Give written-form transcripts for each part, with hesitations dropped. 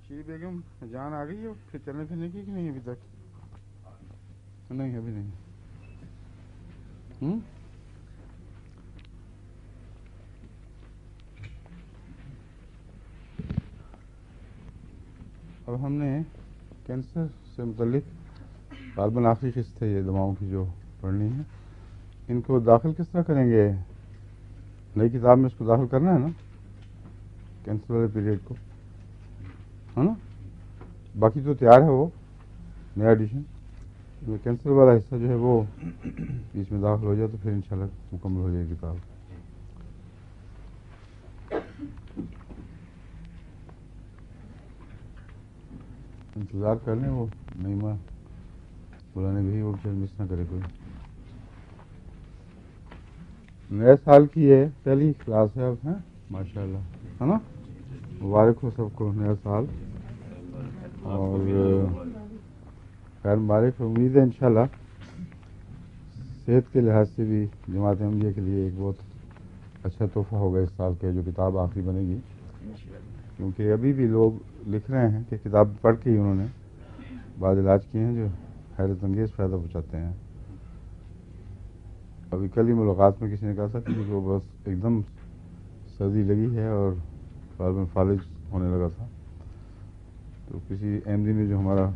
شیر بیگم جان آ گئی ہے پھر چلنے پھرنے کی کہ نہیں ابھی تک؟ نہیں ابھی نہیں. اب ہم نے کینسر سے متعلق غالباً آخری قسط ہے یہ دواؤں کی جو پڑھنی ہے. ان کو داخل کس طرح کریں گے؟ نئی کتاب میں اس کو داخل کرنا ہے نا، کینسر والے پیریڈ کو، ہے نا؟ باقی تو تیار ہے وہ نیا ایڈیشن. کینسر والا حصہ جو ہے وہ بیچ میں داخل ہو جائے تو پھر انشاءاللہ مکمل ہو جائے گی کتاب. انتظار کر لیں، وہ نعیمہ بلانے بھی وہ مس نہ کرے کوئی. نئے سال کی یہ پہلی کلاس ہے اب، ہیں ماشاء اللہ، ہے نا؟ مبارک ہو سب کو نیا سال، اور خیر مبارک. امید ہے انشاءاللہ صحت کے لحاظ سے بھی جماعت احمدیہ کے لیے ایک بہت اچھا تحفہ ہوگا اس سال کے جو کتاب آخری بنے گی، کیونکہ ابھی بھی لوگ لکھ رہے ہیں کہ کتاب پڑھ کے ہی انہوں نے بعض علاج کیے ہیں جو حیرت انگیز فائدہ پہنچاتے ہیں. ابھی کل ہی ملاقات میں کسی نے کہا تھا کہ وہ بس ایک دم سردی لگی ہے اور غالباً فالج ہونے لگا تھا، تو کسی احمدی نے جو ہمارا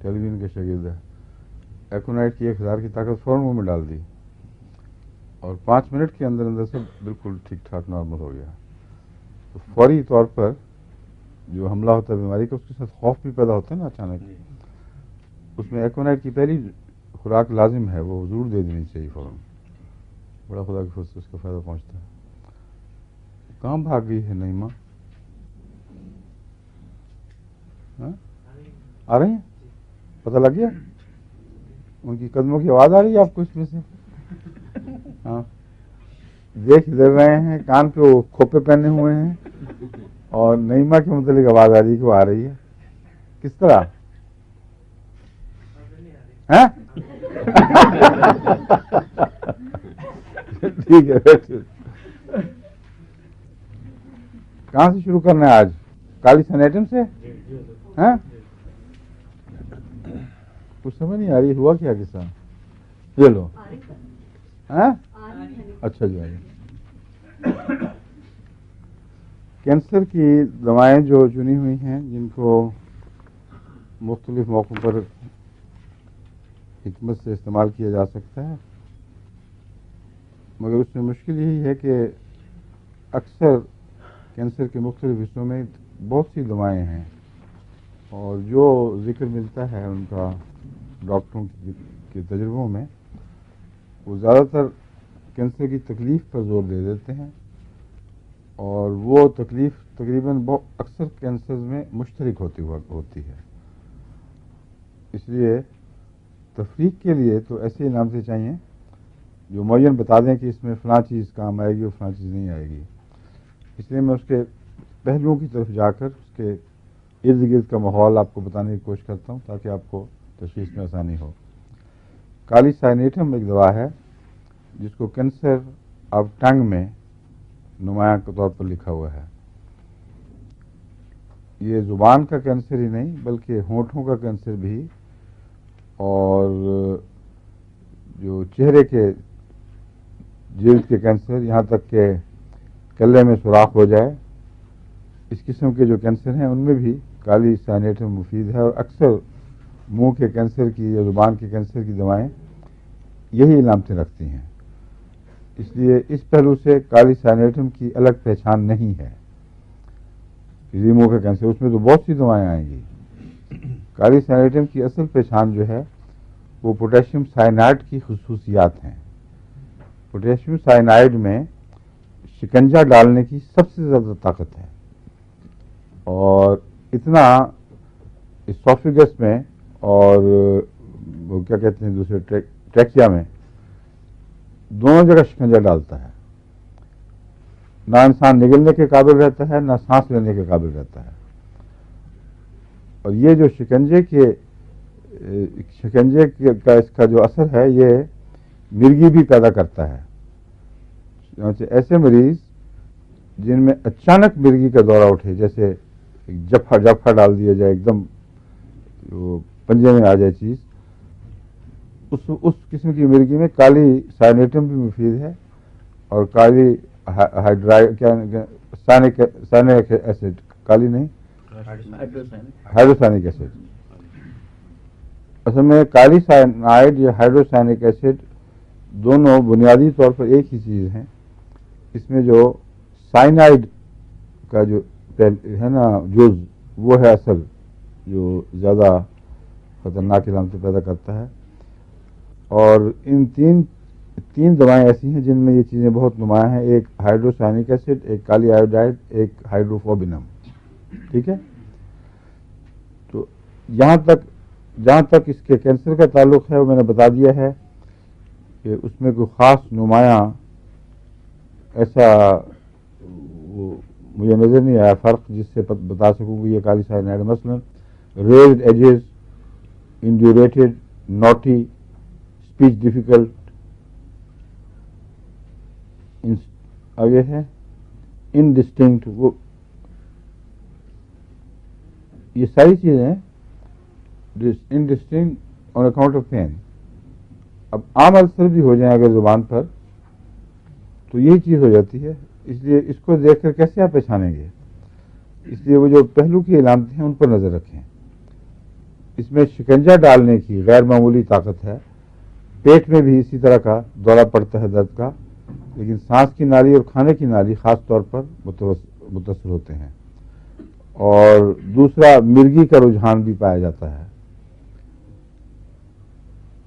ٹیلی ویژن کا شاگرد ہے ایکونائٹ کی 1000 کی طاقت فوراً منہ میں ڈال دی اور 5 منٹ کے اندر اندر سے بالکل ٹھیک ٹھاک نارمل ہو گیا. تو فوری طور پر جو حملہ ہوتا ہے بیماری کا اس کے ساتھ خوف بھی پیدا ہوتا ہے نا اچانک. اس میں ایکونائٹ کی پہلی خوراک لازم ہے، وہ ضرور دے دینی چاہیے فوراً. بڑا خدا کی فضل سے اس کا فائدہ پہنچتا ہے. کہاں بھاگ گئی ہے نعیمہ؟ آ رہی ہیں؟ پتہ لگ گیا؟ ان کی قدموں کی آواز آ رہی ہے آپ کو اس میں سے؟ ہاں، دیکھ ادھر رہے ہیں، کان پہ وہ کھوپے پہنے ہوئے ہیں، اور نعیمہ کے متعلق آواز آ رہی ہے کہ وہ آ رہی ہے. کس طرح؟ ٹھیک ہے. کہاں سے شروع کرنا ہے آج؟ کالی سنیٹم سے؟ کچھ سمجھ نہیں آ رہی، ہوا کیا قصہ؟ یہ لو. اچھا جی. کینسر کی دوائیں جو چنی ہوئی ہیں جن کو مختلف موقعوں پر حکمت سے استعمال کیا جا سکتا ہے، مگر اس میں مشکل یہی ہے کہ اکثر کینسر کے مختلف حصوں میں بہت سی دوائیں ہیں، اور جو ذکر ملتا ہے ان کا ڈاکٹروں کے تجربوں میں، وہ زیادہ تر کینسر کی تکلیف پر زور دے دیتے ہیں، اور وہ تکلیف تقریباً اکثر کینسر میں مشترک ہوتی ہے. اس لیے تفریق کے لیے تو ایسے نام سے چاہیے جو معین بتا دیں کہ اس میں فلاں چیز کام آئے گی اور فلاں چیز نہیں آئے گی. اس لیے میں اس کے پہلوؤں کی طرف جا کر اس کے ارد گرد کا ماحول آپ کو بتانے کی کوشش کرتا ہوں تاکہ آپ کو تشخیص میں آسانی ہو. کالی سائنیٹم ایک دوا ہے جس کو کینسر آف ٹنگ میں نمایاں کے طور پر لکھا ہوا ہے. یہ زبان کا کینسر ہی نہیں بلکہ ہونٹوں کا کینسر بھی، اور جو چہرے کے جلد کے کینسر، یہاں تک کہ کلے میں سوراخ ہو جائے، اس قسم کے جو کینسر ہیں ان میں بھی کالی سائنیٹم مفید ہے. اور اکثر منہ کے کینسر کی یا زبان کے کینسر کی دوائیں یہی علامتیں رکھتی ہیں. اس لیے اس پہلو سے کالی سائنیٹم کی الگ پہچان نہیں ہے. منہ کا کینسر اس میں تو بہت سی دوائیں آئیں گی. کالی سائنیٹم کی اصل پہچان جو ہے وہ پوٹیشیم سائنائڈ کی خصوصیات ہیں. پوٹیشیم سائنائڈ میں شکنجہ ڈالنے کی سب سے زیادہ طاقت ہے، اور اتنا اسوفیگس میں اور وہ کیا کہتے ہیں دوسرے ٹریکیا میں دونوں جگہ شکنجہ ڈالتا ہے. نہ انسان نگلنے کے قابل رہتا ہے نہ سانس لینے کے قابل رہتا ہے. اور یہ جو شکنجے کا اس کا جو اثر ہے یہ مرگی بھی پیدا کرتا ہے. ایسے مریض جن میں اچانک مرگی کا دورہ اٹھے، جیسے ایک جفا ڈال دیا جائے، ایک دم وہ پنجے میں آ جائے چیز، اس قسم کی مرغی میں کالی سائنیٹم بھی مفید ہے، اور کالی سائنک ایسڈ، کالی نہیں، ہائیڈروسائنک ایسڈ. اصل میں کالی سائنائڈ یا ہائیڈروسائنک ایسڈ دونوں بنیادی طور پر ایک ہی چیز ہیں. اس میں جو سائنائڈ کا جو ہے نا جز، وہ ہے اصل جو زیادہ خطرناک علامتیں پیدا کرتا ہے. اور ان تین دوائیں ایسی ہیں جن میں یہ چیزیں بہت نمایاں ہیں، ایک ہائیڈروسائنک ایسڈ، ایک کالی آیوڈائڈ، ایک ہائیڈروفوبینم. ٹھیک ہے. تو جہاں تک اس کے کینسر کا تعلق ہے وہ میں نے بتا دیا ہے کہ اس میں کوئی خاص نمایاں ایسا مجھے نظر نہیں آیا فرق جس سے بتا سکوں کہ یہ کالی سائنائڈ. مثلا raised edges, indurated, knotty, speech difficult, آگے ہے انڈسٹنکٹ، وہ یہ ساری چیزیں indistinct on account of pain. اب عام السر بھی ہو جائیں اگر زبان پر تو یہی چیز ہو جاتی ہے. اس لیے اس کو دیکھ کر کیسے آپ پہچانیں گے؟ اس لیے وہ جو پہلو کی علامتیں ہیں ان پر نظر رکھیں. اس میں شکنجہ ڈالنے کی غیر معمولی طاقت ہے. پیٹ میں بھی اسی طرح کا دورہ پڑتا ہے درد کا، لیکن سانس کی نالی اور کھانے کی نالی خاص طور پر متاثر ہوتے ہیں. اور دوسرا مرگی کا رجحان بھی پایا جاتا ہے.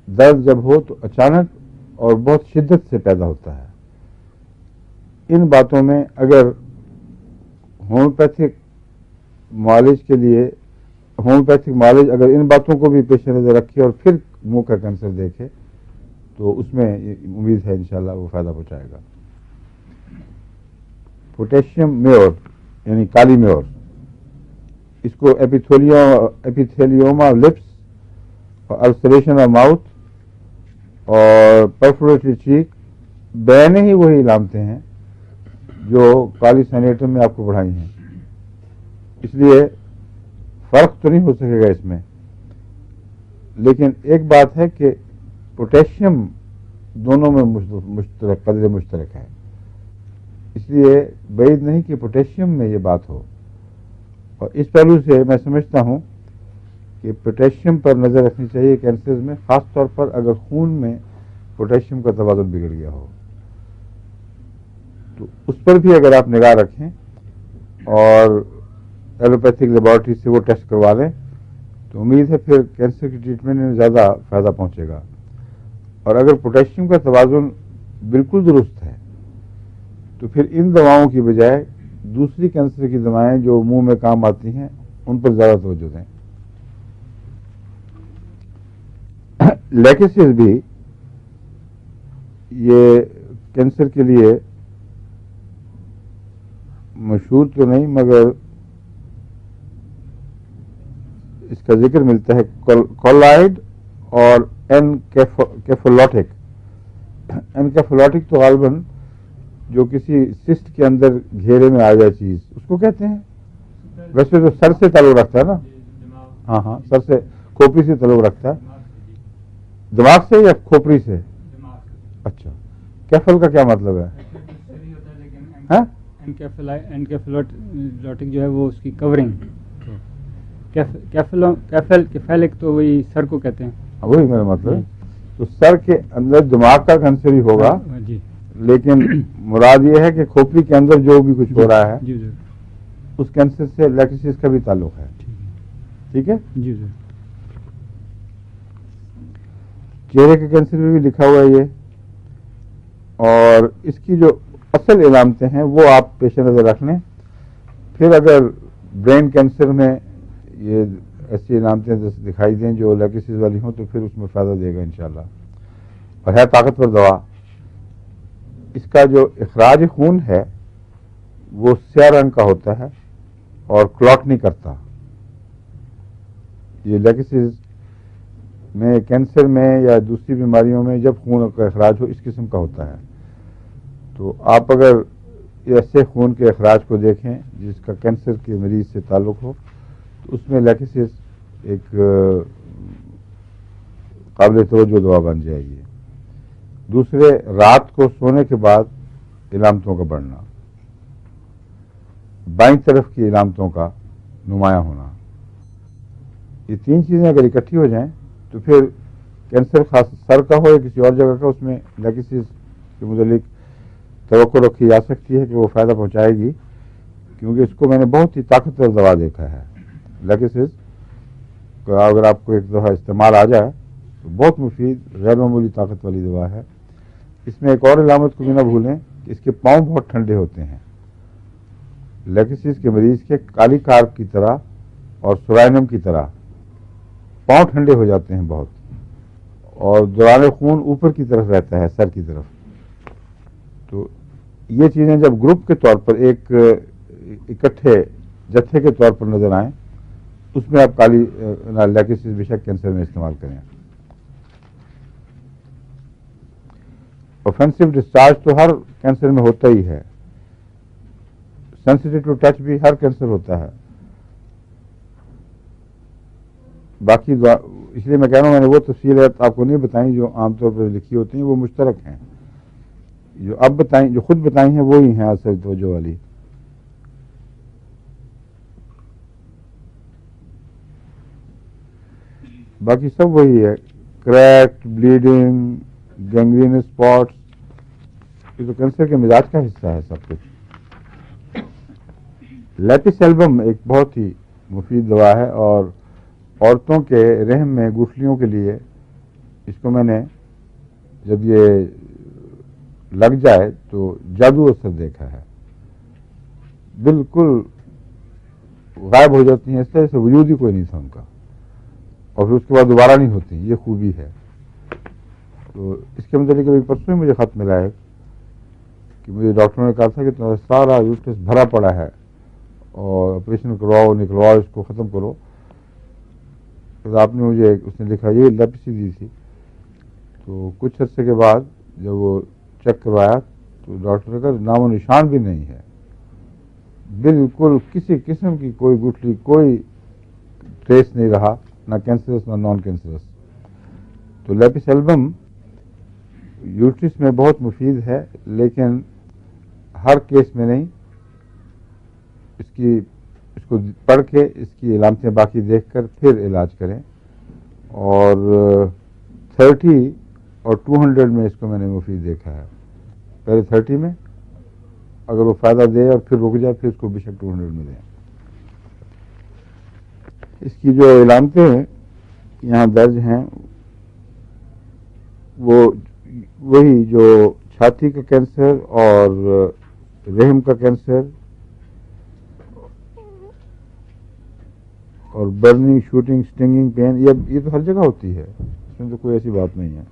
درد جب ہو تو اچانک اور بہت شدت سے پیدا ہوتا ہے. ان باتوں میں اگر ہومیوپیتھک معالج اگر ان باتوں کو بھی پیش نظر رکھے اور پھر منہ کا کینسر دیکھے تو اس میں امید ہے انشاءاللہ وہ فائدہ پہنچائے گا. پوٹیشیم میور یعنی کالی میور، اس کو ایپیتھیلیوما آف لپس اور السریشن آف ماؤتھ اور پرفوریٹڈ چیک بینے ہی وہی علامتیں ہیں جو کالی سائنیٹم میں آپ کو پڑھائی ہیں. اس لیے فرق تو نہیں ہو سکے گا اس میں، لیکن ایک بات ہے کہ پوٹیشیم دونوں میں قدر مشترک ہے. اس لیے بعید نہیں کہ پوٹیشیم میں یہ بات ہو. اور اس پہلو سے میں سمجھتا ہوں کہ پوٹیشیم پر نظر رکھنی چاہیے کینسر میں، خاص طور پر اگر خون میں پوٹیشیم کا توازن بگڑ گیا ہو تو اس پر بھی اگر آپ نگاہ رکھیں اور ایلوپیتھک لیبارٹری سے وہ ٹیسٹ کروا لیں تو امید ہے پھر کینسر کی ٹریٹمنٹ میں زیادہ فائدہ پہنچے گا. اور اگر پوٹیشیم کا توازن بالکل درست ہے تو پھر ان دواؤں کی بجائے دوسری کینسر کی دوائیں جو منہ میں کام آتی ہیں ان پر زیادہ توجہ دیں. لیکسس بھی یہ کینسر کے لیے مشہور تو نہیں مگر اس کا ذکر ملتا ہے. کولائڈ اور انکیفالوٹک تو غالباً جو کسی سسٹ کے اندر گھیرے میں آ جائے چیز اس کو کہتے ہیں. ویسے تو سر سے تعلق رکھتا ہے نا، ہاں سر سے کھوپڑی سے تعلق رکھتا ہے. دماغ سے یا کھوپڑی سے؟ اچھا، کیفل کا کیا مطلب ہے؟ انکیفالوٹک جو ہے وہ اس کی کورنگ. کیفیلک تو وہی سر کو کہتے ہیں. وہی میرا مطلب ہے. تو سر کے اندر دماغ کا کینسر ہی ہوگا جی، لیکن مراد یہ ہے کہ کھوپڑی کے اندر جو بھی کچھ ہو رہا ہے جی سر، اس کینسر سے لیکسس کا بھی تعلق ہے. ٹھیک ہے جی سر. چہرے کے کینسر میں بھی لکھا ہوا ہے یہ، اور اس کی جو اصل علامتیں ہیں وہ آپ پیش نظر رکھ لیں. پھر اگر برین کینسر میں یہ ایسی علامتیں دکھائی دیں جو لیکسس والی ہوں تو پھر اس میں فائدہ دے گا انشاءاللہ. اور ہے طاقتور دوا. اس کا جو اخراج خون ہے وہ سیاہ رنگ کا ہوتا ہے اور کلاٹ نہیں کرتا. یہ لیکسس میں کینسر میں یا دوسری بیماریوں میں جب خون کا اخراج ہو اس قسم کا ہوتا ہے. تو آپ اگر ایسے خون کے اخراج کو دیکھیں جس کا کینسر کے مریض سے تعلق ہو، تو اس میں لیکسس ایک قابل توجہ دوا بن جائے گی۔ دوسرے، رات کو سونے کے بعد علامتوں کا بڑھنا، بائیں طرف کی علامتوں کا نمایاں ہونا، یہ تین چیزیں اگر اکٹھی ہو جائیں تو پھر کینسر خاص سر کا ہو یا کسی اور جگہ کا، اس میں لیکسس کے متعلق توقع رکھی جا سکتی ہے کہ وہ فائدہ پہنچائے گی، کیونکہ اس کو میں نے بہت ہی طاقتور دوا دیکھا ہے۔ لیکسس کا اگر آپ کو ایک دفعہ استعمال آ جائے تو بہت مفید، غیر معمولی طاقت والی دوا ہے۔ اس میں ایک اور علامت کو بھی نہ بھولیں کہ اس کے پاؤں بہت ٹھنڈے ہوتے ہیں۔ لیکسس کے مریض کے کالی کارپ کی طرح اور سورائنم کی طرح پاؤں ٹھنڈے ہو جاتے ہیں بہت، اور دوران خون اوپر کی طرف رہتا ہے، سر کی طرف۔ تو یہ چیزیں جب گروپ کے طور پر ایک اکٹھے جتھے کے طور پر نظر آئیں، اس میں آپ کالی لیکسس بے شک کینسر میں استعمال کریں۔ اوفینسو ڈسچارج تو ہر کینسر میں ہوتا ہی ہے، سینسٹیو ٹو ٹچ بھی ہر کینسر ہوتا ہے۔ باقی اس لیے میں کہہ رہا ہوں، میں نے وہ تفصیلات آپ کو نہیں بتائیں جو عام طور پر لکھی ہوتی ہیں، وہ مشترک ہیں۔ جو اب بتائیں، جو خود بتائی ہیں، وہی ہیں اصل توجہ والی۔ باقی سب وہی ہے، کریک، بلیڈنگ، گینگرین اسپاٹس، یہ تو کینسر کے مزاج کا حصہ ہے سب کچھ۔ لیپس ایلبم ایک بہت ہی مفید دوا ہے، اور عورتوں کے رحم میں گٹھلیوں کے لیے اس کو میں نے جب یہ لگ جائے تو جادو اثر دیکھا ہے، بالکل غائب ہو جاتی ہیں، اس طرح سے وجود ہی کوئی نہیں تھا ان کا، اور پھر اس کے بعد دوبارہ نہیں ہوتی، یہ خوبی ہے۔ تو اس کے متعلق ابھی پرسوں ہی مجھے خط ملا ہے کہ مجھے ڈاکٹروں نے کہا تھا کہ تمہارا سارا یوٹرس بھرا پڑا ہے اور آپریشن کرواؤ، نکلواؤ، اس کو ختم کرو۔ پھر آپ نے مجھے اس نے لکھا، یہ لیپسی دی تھی۔ تو کچھ عرصے کے بعد جب وہ چیک کروایا تو ڈاکٹر کا نام و نشان بھی نہیں ہے، بالکل کسی قسم کی کوئی گٹھلی، کوئی ٹریس نہیں رہا، نہ کینسرس نہ نان کینسرس۔ تو لیپس ایلبم یوٹرس میں بہت مفید ہے، لیکن ہر کیس میں نہیں۔ اس کو پڑھ کے اس کی علامتیں باقی دیکھ کر پھر علاج کریں، اور 30 اور 200 میں اس کو میں نے مفید دیکھا ہے۔ پہلے 30 میں اگر وہ فائدہ دے اور پھر رک جائے، پھر اس کو بے شک 200 میں دیں۔ اس کی جو علامتیں یہاں درج ہیں وہ وہی جو چھاتی کا کینسر اور رحم کا کینسر اور برننگ، شوٹنگ، سٹنگنگ پین، یہ تو ہر جگہ ہوتی ہے، اس میں تو کوئی ایسی بات نہیں ہے۔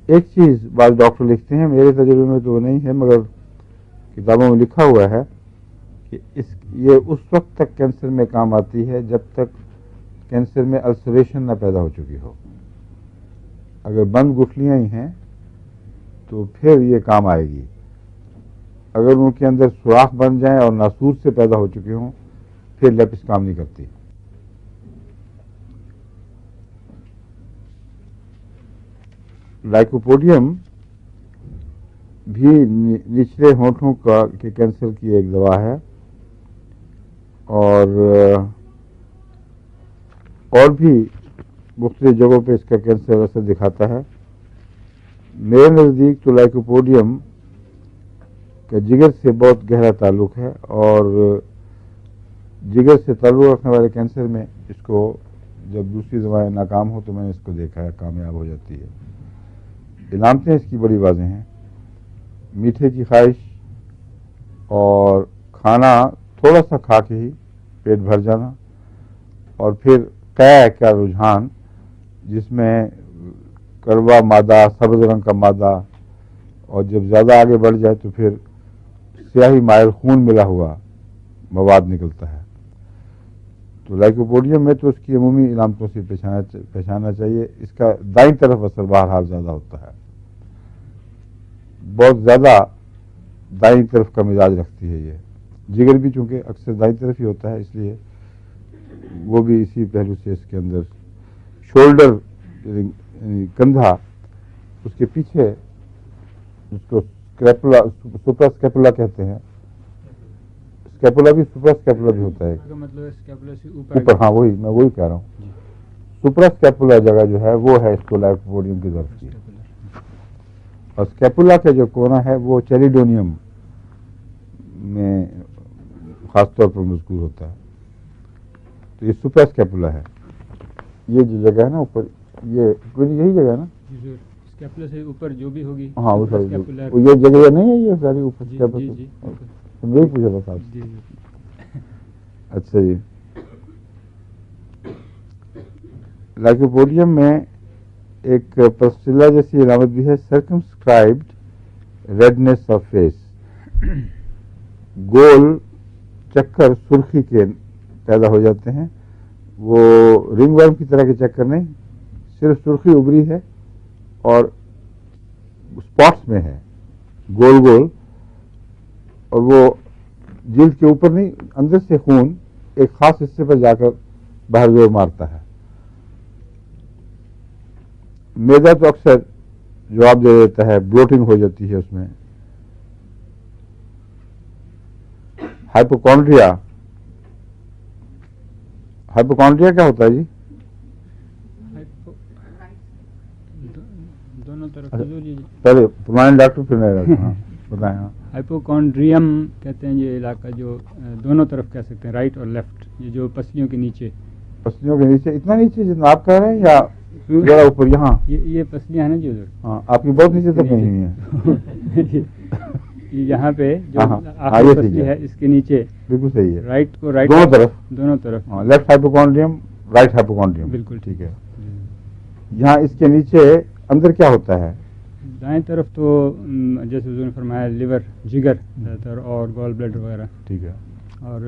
ایک چیز بعض ڈاکٹر لکھتے ہیں، میرے تجربے میں تو نہیں ہے مگر کتابوں میں لکھا ہوا ہے کہ یہ اس وقت تک کینسر میں کام آتی ہے جب تک کینسر میں السریشن نہ پیدا ہو چکی ہو۔ اگر بند گٹھلیاں ہی ہیں تو پھر یہ کام آئے گی، اگر ان کے اندر سوراخ بن جائیں اور ناسور سے پیدا ہو چکے ہوں پھر لیپس کام نہیں کرتی۔ لائکوپوڈیم بھی نچلے ہونٹوں کے کینسر کی ایک دوا ہے، اور بھی مختلف جگہوں پہ اس کا کینسر اثر دکھاتا ہے۔ میرے نزدیک تو لائکوپوڈیم کا جگر سے بہت گہرا تعلق ہے، اور جگر سے تعلق رکھنے والے کینسر میں اس کو جب دوسری دوائیں ناکام ہو تو میں نے اس کو دیکھا ہے کامیاب ہو جاتی ہے۔ علامتیں اس کی بڑی واضح ہیں، میٹھے کی خواہش اور کھانا تھوڑا سا کھا کے ہی پیٹ بھر جانا، اور پھر قے کا رجحان جس میں کڑوا مادہ، سبز رنگ کا مادہ، اور جب زیادہ آگے بڑھ جائے تو پھر سیاہی مائل خون ملا ہوا مواد نکلتا ہے۔ تو لائکوپوڈیم میں تو اس کی عمومی علامتوں سے پہچاننا چاہیے. اس کا دائیں طرف اثر بہرحال زیادہ ہوتا ہے, بہت زیادہ دائیں طرف کا مزاج رکھتی ہے یہ. جگر بھی چونکہ اکثر دائیں طرف ہی ہوتا ہے, اس لیے وہ بھی اسی پہلو سے اس کے اندر شولڈر یعنی کندھا, اس کے پیچھے جس کو سپرا اسکیپولا کہتے ہیں, اسکیپولا بھی سپرا اسکیپولا بھی ہوتا ہے مطلب اسکیپولا سے اوپر. ہاں وہی میں وہی کہہ رہا ہوں. سپرا اسکیپولا جگہ جو ہے وہ ہے اس کو لائکوپوڈیم کی ضرورت کی. اور اسکیپولا کا جو کونا ہے وہ چیلیڈونیم میں خاص طور پر مذکور ہوتا ہے. تو یہ سپرا اسکیپولا ہے. یہ جو جگہ ہے نا اوپر, یہ یہی جگہ ہے نا اسکیپولا سے اوپر جو بھی ہوگی. ہاں وہ یہ جگہ نہیں ہے, یہ ساری اوپر جی یہی پوچھا تھا صاحب. جی. اچھا جی. لائکوپوڈیم میں ایک پسٹیلا جیسی علامت بھی ہے, سرکمسکرائبڈ ریڈنیس آف فیس. گول چکر سرخی کے پیدا ہو جاتے ہیں. وہ رنگ ورم کی طرح کے چکر نہیں, صرف سرخی ابری ہے اور اسپاٹس میں ہے, گول گول, اور وہ جلد کے اوپر نہیں, اندر سے خون ایک خاص حصے پر جا کر باہر زور مارتا ہے. میدا تو اکثر جواب دے دیتا ہے, بلوٹنگ ہو جاتی ہے اس میں. ہائپوکونڈریا کیا ہوتا ہے جی؟ دونوں طرف پہلے پرانے ڈاکٹر پھر ہاں بتائیں. ہاں ہائپوکونڈریم کہتے ہیں یہ علاقہ جو دونوں طرف کہہ سکتے ہیں, رائٹ اور لیفٹ, یہ جو پسلیوں کے نیچے. پسلیوں کے نیچے اتنا نیچے جتنا آپ کہہ رہے ہیں یا ذرا اوپر؟ یہاں یہ پسلیاں ہیں نا جی ادھر. ہاں آپ کی بہت نیچے تک نہیں ہوئی ہیں. یہاں پہ جو آخری پسلی ہے اس کے نیچے بالکل صحیح ہے, رائٹ کو رائٹ دونوں طرف. ہاں لیفٹ ہائپوکونڈریم رائٹ ہائپوکونڈریم بالکل ٹھیک ہے. یہاں اس کے نیچے اندر کیا ہوتا ہے؟ دائیں طرف تو جیسے حضور نے فرمایا لیور, جگر زیادہ تر, اور گال بلیڈر وغیرہ. ٹھیک ہے. اور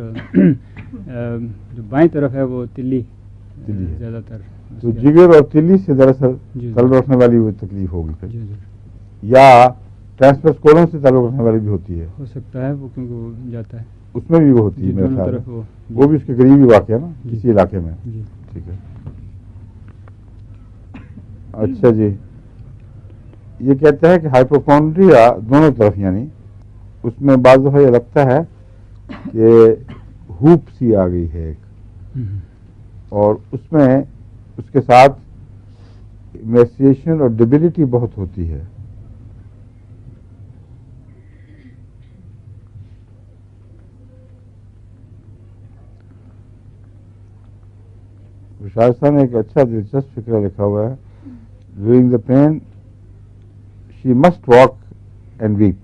جو بائیں طرف ہے وہ تلی زیادہ تر. تو جگر اور تلی سے دراصل تعلق رکھنے والی وہ تکلیف ہوگی, یا ٹرانسفرس کولون سے تعلق رکھنے والی بھی ہوتی ہے. ہو سکتا ہے وہ, کیونکہ وہ جاتا ہے اس میں بھی وہ ہوتی ہے میرے خیال میں. وہ بھی اس کے قریبی واقع ہے نا کسی علاقے میں. ٹھیک ہے. اچھا جی. یہ کہتا ہے کہ ہائپوکونڈریا دونوں طرف, یعنی اس میں بعض دفعہ یہ لگتا ہے کہ ہوپ سی آ گئی ہے ایک, اور اس میں اس کے ساتھ ایمیسیشن اور ڈیبلٹی بہت ہوتی ہے. شاعر صاحب نے ایک اچھا دلچسپ فکرہ لکھا ہوا ہے, during the pain she must walk and weep.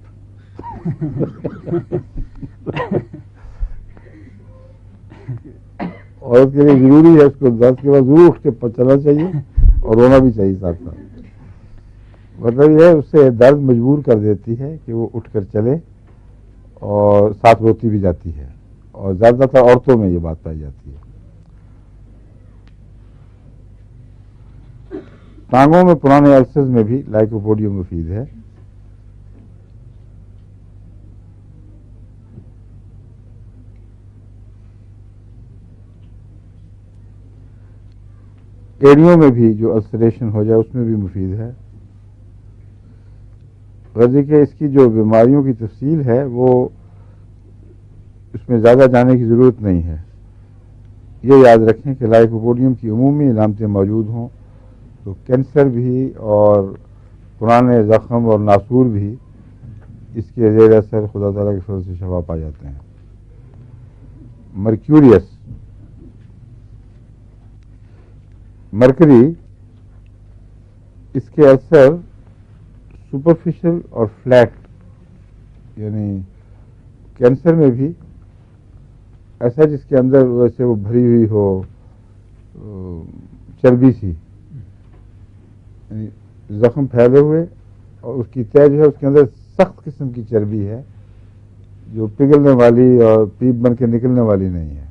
عورت کے لیے ضروری ہے اس کو درد کے بعد ضرور اٹھ کے چلنا چاہیے اور رونا بھی چاہیے ساتھ ساتھ. مطلب یہ ہے اس سے درد مجبور کر دیتی ہے کہ وہ اٹھ کر چلے, اور ساتھ روتی بھی جاتی ہے, اور زیادہ تر عورتوں میں یہ بات پائی جاتی ہے. ٹانگوں میں پرانے السرز میں بھی لائکوپوڈیم مفید ہے. ایڑیوں میں بھی جو السریشن ہو جائے اس میں بھی مفید ہے. غرض کہ اس کی جو بیماریوں کی تفصیل ہے وہ اس میں زیادہ جانے کی ضرورت نہیں ہے. یہ یاد رکھیں کہ لائکوپوڈیم کی عمومی علامتیں موجود ہوں تو کینسر بھی اور پرانے زخم اور ناسور بھی اس کے زیر اثر خدا تعالیٰ کے فضل سے شفا پا جاتے ہیں. مرکری اس کے اثر سپرفیشل اور فلیٹ, یعنی کینسر میں بھی ایسا جس کے اندر ویسے وہ بھری ہوئی ہو چربی سی, یعنی زخم پھیلے ہوئے اور اس کی تہ جو ہے اس کے اندر سخت قسم کی چربی ہے جو پگھلنے والی اور پیپ بن کے نکلنے والی نہیں ہے.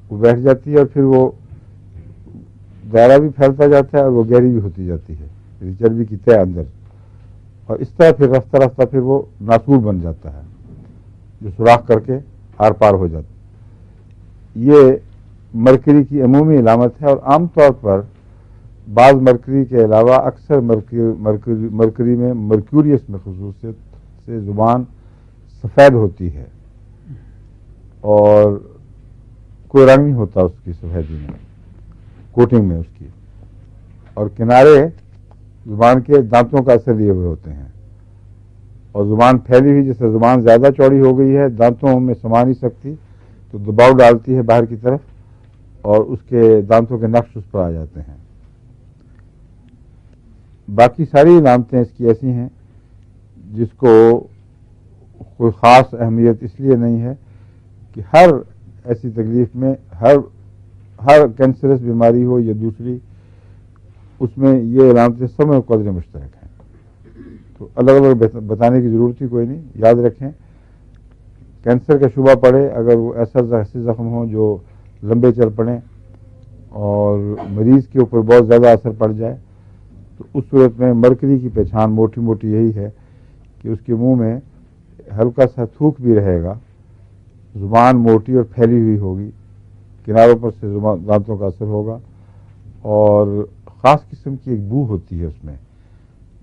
وہ بیٹھ جاتی ہے اور پھر وہ دائرہ بھی پھیلتا جاتا ہے اور وہ گہری بھی ہوتی جاتی ہے، چربی کی تہ اندر، اور اس طرح پھر رفتہ رفتہ پھر وہ ناسور بن جاتا ہے جو سوراخ کر کے آر پار ہو جاتا ہے۔ یہ مرکری کی عمومی علامت ہے، اور عام طور پر بعض مرکری کے علاوہ اکثر مرکری میں مرکیوریس میں خصوصیت سے زبان سفید ہوتی ہے اور کوئی رنگ نہیں ہوتا اس کی سفیدی میں، کوٹنگ میں اس کی، اور کنارے زبان کے دانتوں کا اثر لیے ہوئے ہوتے ہیں، اور زبان پھیلی ہوئی، جیسے زبان زیادہ چوڑی ہو گئی ہے، دانتوں میں سما نہیں سکتی تو دباؤ ڈالتی ہے باہر کی طرف اور اس کے دانتوں کے نقش اس پر آ جاتے ہیں۔ باقی ساری علامتیں اس کی ایسی ہیں جس کو کوئی خاص اہمیت اس لیے نہیں ہے کہ ہر ایسی تکلیف میں ہر کینسرس بیماری ہو یا دوسری، اس میں یہ علامتیں سب میں قدر مشترک ہیں، تو الگ الگ بتانے کی ضرورت ہی کوئی نہیں۔ یاد رکھیں، کینسر کا شبہ پڑے اگر وہ ایسے زخم ہوں جو لمبے چل پڑیں اور مریض کے اوپر بہت زیادہ اثر پڑ جائے، تو اس صورت میں مرکری کی پہچان موٹی موٹی یہی ہے کہ اس کے منہ میں ہلکا سا تھوک بھی رہے گا، زبان موٹی اور پھیلی ہوئی ہوگی، کناروں پر سے دانتوں کا اثر ہوگا، اور خاص قسم کی ایک بو ہوتی ہے اس میں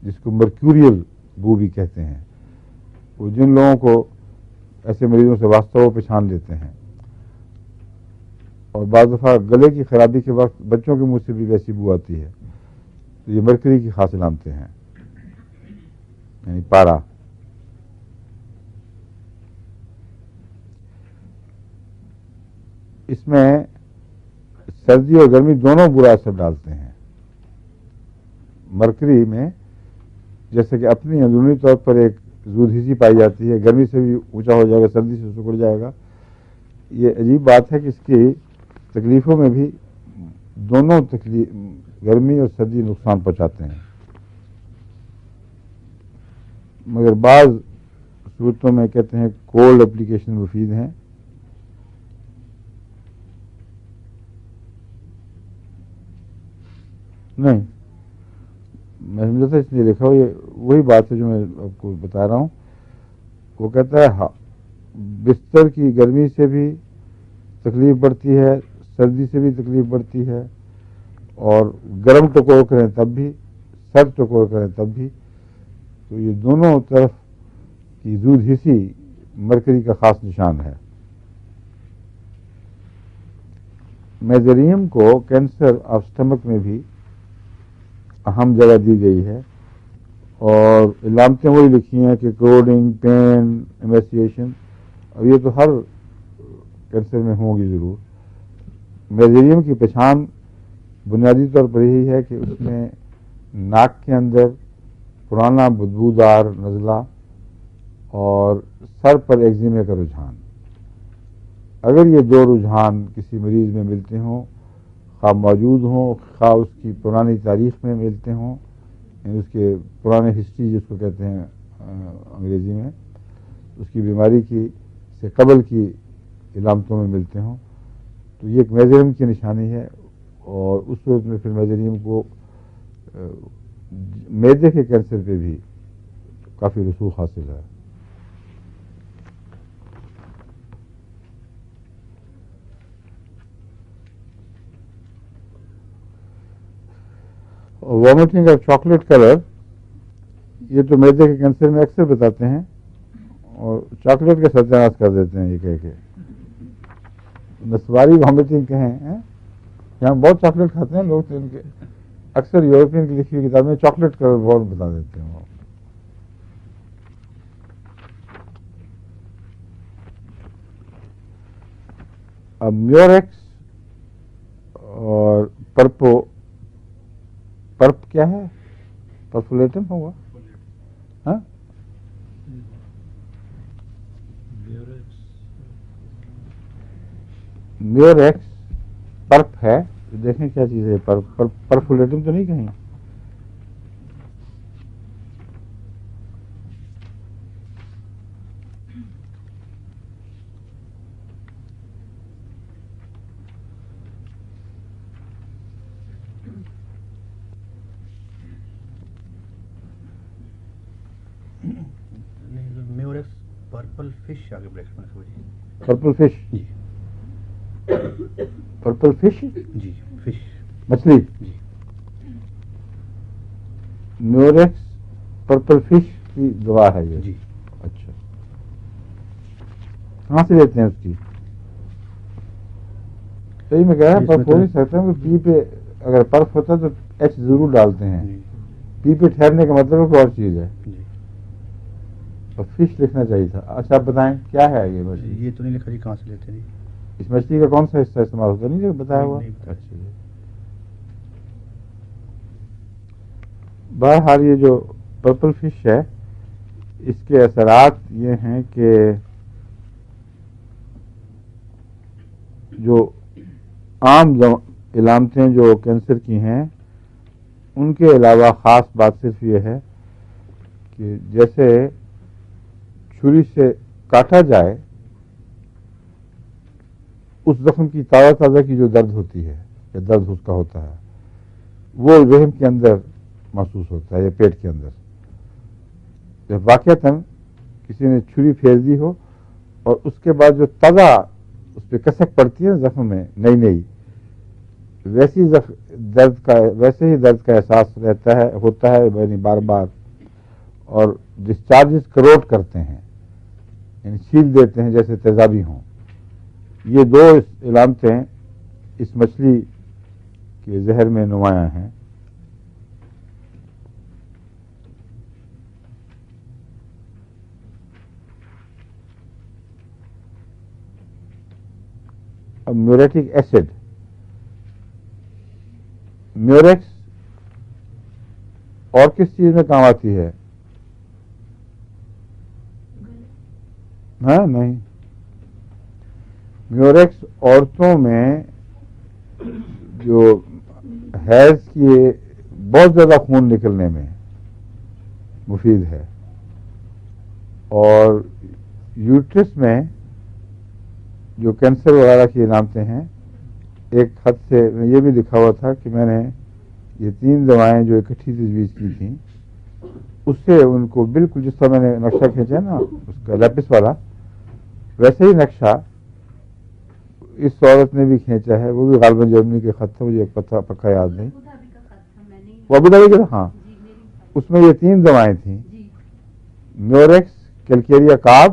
جس کو مرکیوریل بو بھی کہتے ہیں۔ وہ جن لوگوں کو ایسے مریضوں سے واسطہ وہ پہچان لیتے ہیں، اور بعض دفعہ گلے کی خرابی کے وقت بچوں کے منہ سے بھی ویسی بو آتی ہے، تو یہ مرکری کی خاص علامتیں ہیں، یعنی پارا۔ اس میں سردی اور گرمی دونوں برا اثر ڈالتے ہیں۔ مرکری میں جیسے کہ اپنی اندرونی طور پر ایک زود ہسی پائی جاتی ہے، گرمی سے بھی اونچا ہو جائے گا، سردی سے سکڑ جائے گا۔ یہ عجیب بات ہے کہ اس کی تکلیفوں میں بھی دونوں گرمی اور سردی نقصان پہنچاتے ہیں، مگر بعض صورتوں میں کہتے ہیں کولڈ اپلیکیشن مفید ہیں۔ نہیں، میں سمجھا تھا اس لیے لکھا ہو، یہ وہی بات ہے جو میں آپ کو بتا رہا ہوں۔ وہ کہتا ہے بستر کی گرمی سے بھی تکلیف بڑھتی ہے، سردی سے بھی تکلیف بڑھتی ہے، اور گرم ٹکور کریں تب بھی، سرد ٹکور کریں تب بھی، تو یہ دونوں طرف کی زود ہسی مرکری کا خاص نشان ہے۔ میزریم کو کینسر آف سٹمک میں بھی اہم جگہ دی گئی ہے، اور علامتیں وہی لکھی ہیں کہ کروڈنگ، پین، ایمیسیشن، اور یہ تو ہر کینسر میں ہوں گی ضرور۔ میزریم کی پہچان بنیادی طور پر یہی ہے کہ اس میں ناک کے اندر پرانا بدبودار نزلہ اور سر پر ایگزیمے کا رجحان، اگر یہ دو رجحان کسی مریض میں ملتے ہوں، خواہ موجود ہوں، خواہ اس کی پرانی تاریخ میں ملتے ہوں، یعنی اس کے پرانے ہسٹری جس کو کہتے ہیں انگریزی میں، اس کی بیماری کی سے قبل کی علامتوں میں ملتے ہوں، تو یہ ایک میزریم کی نشانی ہے، اور اس صورت میں پھر میزریم کو معدے کے کینسر پہ بھی کافی رسوخ حاصل ہے۔ وامٹنگ اور چاکلیٹ کلر، یہ تو معدے کے کینسر میں اکثر بتاتے ہیں، اور چاکلیٹ کا ستیاناش کر دیتے ہیں یہ کہہ کے نسواری وامٹنگ کہیں۔ یہاں بہت چاکلیٹ کھاتے ہیں لوگ، تو ان کے اکثر یورپین کی لکھی ہوئی کتاب میں چاکلیٹ کلر بہت بتا دیتے ہیں وہ۔ اب میوریکس اور پرپ کیا ہے؟ پرفولیٹم ہوگا، ہاں؟ میوریکس پرپ ہے، دیکھیں کیا چیز ہے، پرفولیٹم تو نہیں کہیں؟ میوریکس پرپل فش آگے بریکٹ میں سمجھیے. Purple fish. جی پرپل فش جی فش مچھلی. جی. میوریکس پرپل فش کی دوا ہے یہ. جی اچھا کہاں سے لیتے ہیں اس کی؟ صحیح میں کہہ رہا اس میں برف ہو نہیں سکتا کہ پی پہ اگر برف ہوتا تو ایچ ضرور ڈالتے ہیں. جی پی پہ ٹھہرنے کا مطلب ہے کوئی اور چیز ہے. جی. اور فش لکھنا چاہیے تھا. اچھا آپ بتائیں کیا ہے یہ مچھلی؟ یہ تو نہیں لکھا جی کہاں سے لیتے ہیں. اس مچھلی کا کون سا حصہ استعمال ہوتا نہیں جو بتایا ہوا؟ نہیں بتایا. اچھا جی. بہرحال یہ جو پرپل فش ہے اس کے اثرات یہ ہیں کہ جو عام علامتیں جو کینسر کی ہیں ان کے علاوہ خاص بات صرف یہ ہے کہ جیسے چھری سے کاٹا جائے اس زخم کی تازہ تازہ کی جو درد ہوتی ہے یا درد اس کا ہوتا ہے وہ رحم کے اندر محسوس ہوتا ہے یا پیٹ کے اندر. جب واقعتاً کسی نے چھری پھیر دی ہو اور اس کے بعد جو تازہ اس پہ کسک پڑتی ہے زخم میں نئی نئی ویسے ہی درد کا احساس رہتا ہے ہوتا ہے یعنی بار بار. اور ڈسچارجز کروٹ کرتے ہیں یعنی چھیل دیتے ہیں جیسے تیزابی ہوں. یہ دو علامتیں اس مچھلی کے زہر میں نمایاں ہیں. اب میوریٹک ایسڈ میوریکس اور کس چیز میں کام آتی ہے؟ ہاں نہیں. میوریکس عورتوں میں جو حیض کی بہت زیادہ خون نکلنے میں مفید ہے اور یوٹرس میں جو کینسر وغیرہ کی علامتیں ہیں ایک حد سے یہ بھی لکھا ہوا تھا کہ میں نے یہ 3 دوائیں جو اکٹھی تجویز کی تھیں اس سے ان کو بالکل جس طرح میں نے نقشہ کھینچا نا اس کا لیپس والا ویسے ہی نقشہ اس عورت نے بھی کھینچا ہے. وہ بھی غالباً جرمنی کے خط تھا, مجھے پکا یاد نہیں. وہ ابو دھابی کا تھا. ہاں اس میں یہ 3 دوائیں تھیں میوریکس کیلکیریا کارب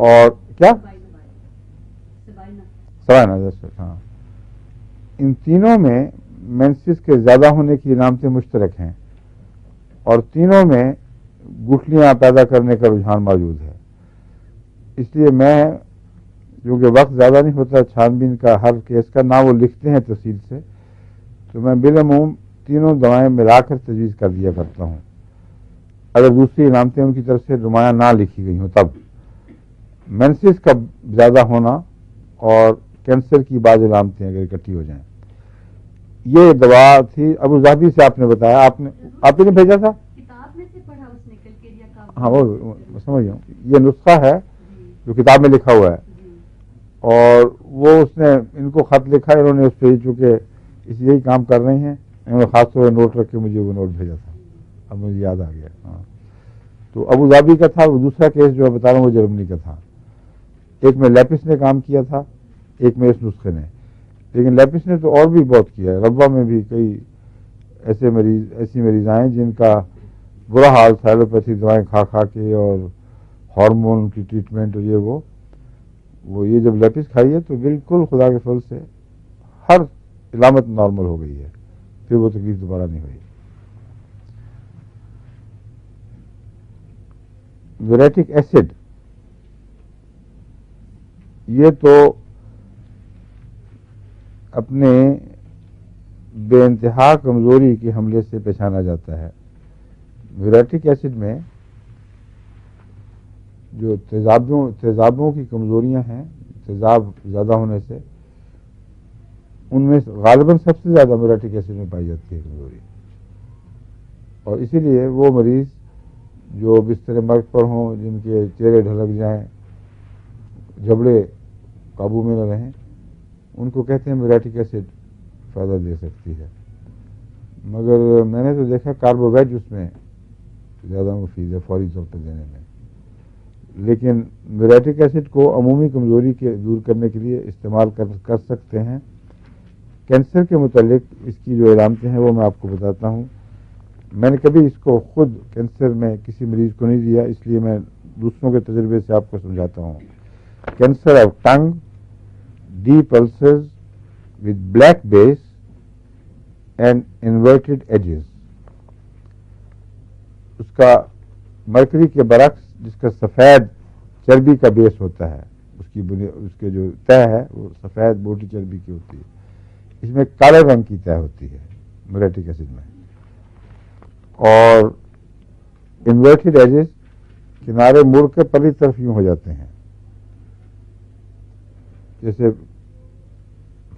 اور کیا سوائنا. ہاں ان تینوں میں مینسس کے زیادہ ہونے کی علامتیں مشترک ہیں اور تینوں میں گٹھلیاں پیدا کرنے کا رجحان موجود ہے. اس لیے میں کیونکہ وقت زیادہ نہیں ہوتا چھان بین کا ہر کیس کا نہ وہ لکھتے ہیں تفصیل سے تو میں بالعموم تینوں دوائیں ملا کر تجویز کر دیا کرتا ہوں اگر دوسری علامتیں ان کی طرف سے نمایاں نہ لکھی گئی ہوں. تب مینسس کا زیادہ ہونا اور کینسر کی بعض علامتیں اگر اکٹھی ہو جائیں. یہ دوا تھی ابو ظہبی سے آپ نے بتایا. آپ نے بھیجا تھا کتاب میں سے پڑھا اس نے کلکیریا کا. ہاں وہ سمجھ گیا. یہ نسخہ ہے جو کتاب میں لکھا ہوا ہے اور وہ اس نے ان کو خط لکھا ہے. انہوں نے اس پہ چونکہ اس یہی کام کر رہے ہیں انہوں نے خاص طور پر نوٹ رکھ کے مجھے وہ نوٹ بھیجا تھا. اب مجھے یاد آ گیا. ہاں تو ابو ظہبی کا تھا. وہ دوسرا کیس جو میں بتا رہا ہوں وہ جرمنی کا تھا. ایک میں لیپس نے کام کیا تھا ایک میں اس نسخے نے. لیکن لیپس نے تو اور بھی بہت کیا ہے. ربا میں بھی کئی ایسی مریض ہیں جن کا برا حال تھا ایلوپیتھی دوائیں کھا کھا کے اور ہارمون کی ٹریٹمنٹ اور وہ یہ جب لیپس کھائی ہے تو بالکل خدا کے فضل سے ہر علامت نارمل ہو گئی ہے. پھر وہ تکلیف دوبارہ نہیں ہوئی. میوریٹک ایسڈ یہ تو اپنے بے انتہا کمزوری کے حملے سے پہچانا جاتا ہے. میوریٹک ایسڈ میں جو تیزابوں کی کمزوریاں ہیں تیزاب زیادہ ہونے سے ان میں غالباً سب سے زیادہ میوریٹک ایسڈ میں پائی جاتی ہے کمزوری. اور اسی لیے وہ مریض جو بستر مرگ پر ہوں جن کے چہرے ڈھلک جائیں جبڑے قابو میں نہ رہیں ان کو کہتے ہیں میوریٹک ایسڈ فائدہ دے سکتی ہے. مگر میں نے تو دیکھا کاربو ویج اس میں زیادہ مفید ہے فوری طور پہ دینے میں. لیکن میوریٹک ایسڈ کو عمومی کمزوری کے دور کرنے کے لیے استعمال کر سکتے ہیں. کینسر کے متعلق اس کی جو علامتیں ہیں وہ میں آپ کو بتاتا ہوں. میں نے کبھی اس کو خود کینسر میں کسی مریض کو نہیں دیا، اس لیے میں دوسروں کے تجربے سے آپ کو سمجھاتا ہوں. Cancer of tongue, deep ulcers with black base and inverted edges. اس کا مرکری کے برعکس جس کا سفید چربی کا بیس ہوتا ہے، اس کے جو تہ ہے وہ سفید موٹی چربی کی ہوتی ہے. اس میں کالے رنگ کی تہ ہوتی ہے میوریٹک ایسڈ میں. اور انورٹڈ ایجز، کنارے مڑ کے پرلی طرف یوں ہو جاتے ہیں، جیسے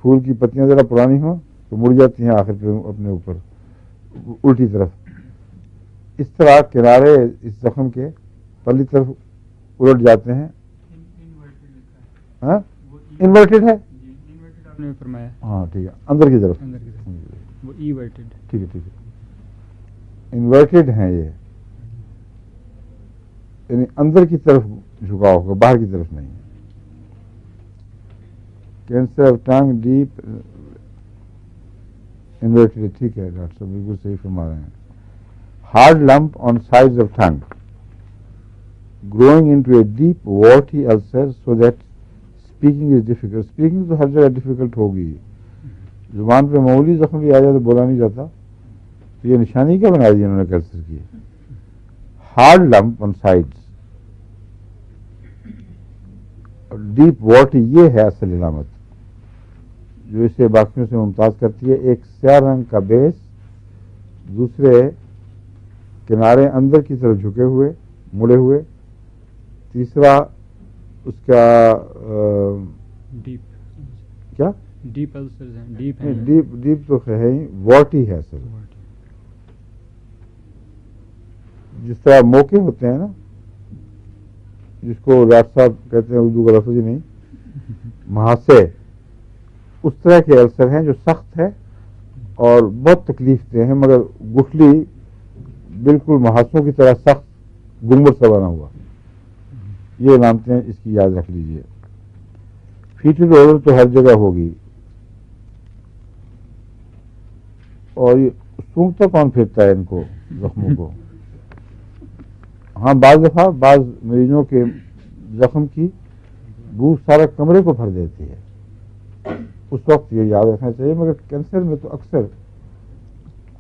پھول کی پتیاں ذرا پرانی ہوں تو مڑ جاتی ہیں آخر پہ اپنے اوپر الٹی طرف. اس طرح کنارے اس زخم کے پرلی طرف الٹ جاتے ہیں. ہاں انورٹڈ ہے، آپ نے فرمایا ہاں ٹھیک ہے، اندر کی طرف. اندر کی طرف وہ ایورٹڈ. ٹھیک ہے ٹھیک ہے، انورٹڈ ہیں یہ، یعنی اندر کی طرف جھکا ہوگا، باہر کی طرف نہیں. Cancer of tongue deep inverted, ٹھیک ہے ڈاکٹر صاحب بالکل صحیح فرما رہے ہیں. Hard lump on sides of tongue growing into a deep warty ulcer so that speaking is difficult. Speaking تو ہر جگہ ڈیفیکلٹ ہوگی، زبان پہ معمولی زخم بھی آ جائے تو بولا نہیں جاتا. تو یہ نشانی کیا بنا دی انہوں نے کینسر کی؟ Hard lump on sides, deep واٹی، یہ ہے اصل علامت جو اسے باقیوں سے ممتاز کرتی ہے. ایک سیاہ رنگ کا بیس، دوسرے کنارے اندر کی طرف جھکے ہوئے مڑے ہوئے، تیسرا اس کا ڈیپ کیا ڈیپ السرز ہیں، ڈیپ ہیں. ڈیپ تو ہے ہی، واٹی ہے سر. جس طرح موقع ہوتے ہیں نا، جس کو ڈاکٹر صاحب کہتے ہیں اردو کا لفظ ہی نہیں، محاسے، اس طرح کے السر ہیں جو سخت ہے اور بہت تکلیف دہ ہیں، مگر گٹھلی بالکل محاسوں کی طرح سخت گنبد سا بنا ہوا. یہ علامتیں اس کی یاد رکھ لیجئے. فیٹل اوڈر تو ہر جگہ ہوگی. اور یہ سونگتا کون پھرتا ہے ان کو زخموں کو؟ ہاں بعض دفعہ بعض مریضوں کے زخم کی بو سارا کمرے کو بھر دیتی ہے، اس وقت یہ یاد رکھنا چاہیے. مگر کینسر میں تو اکثر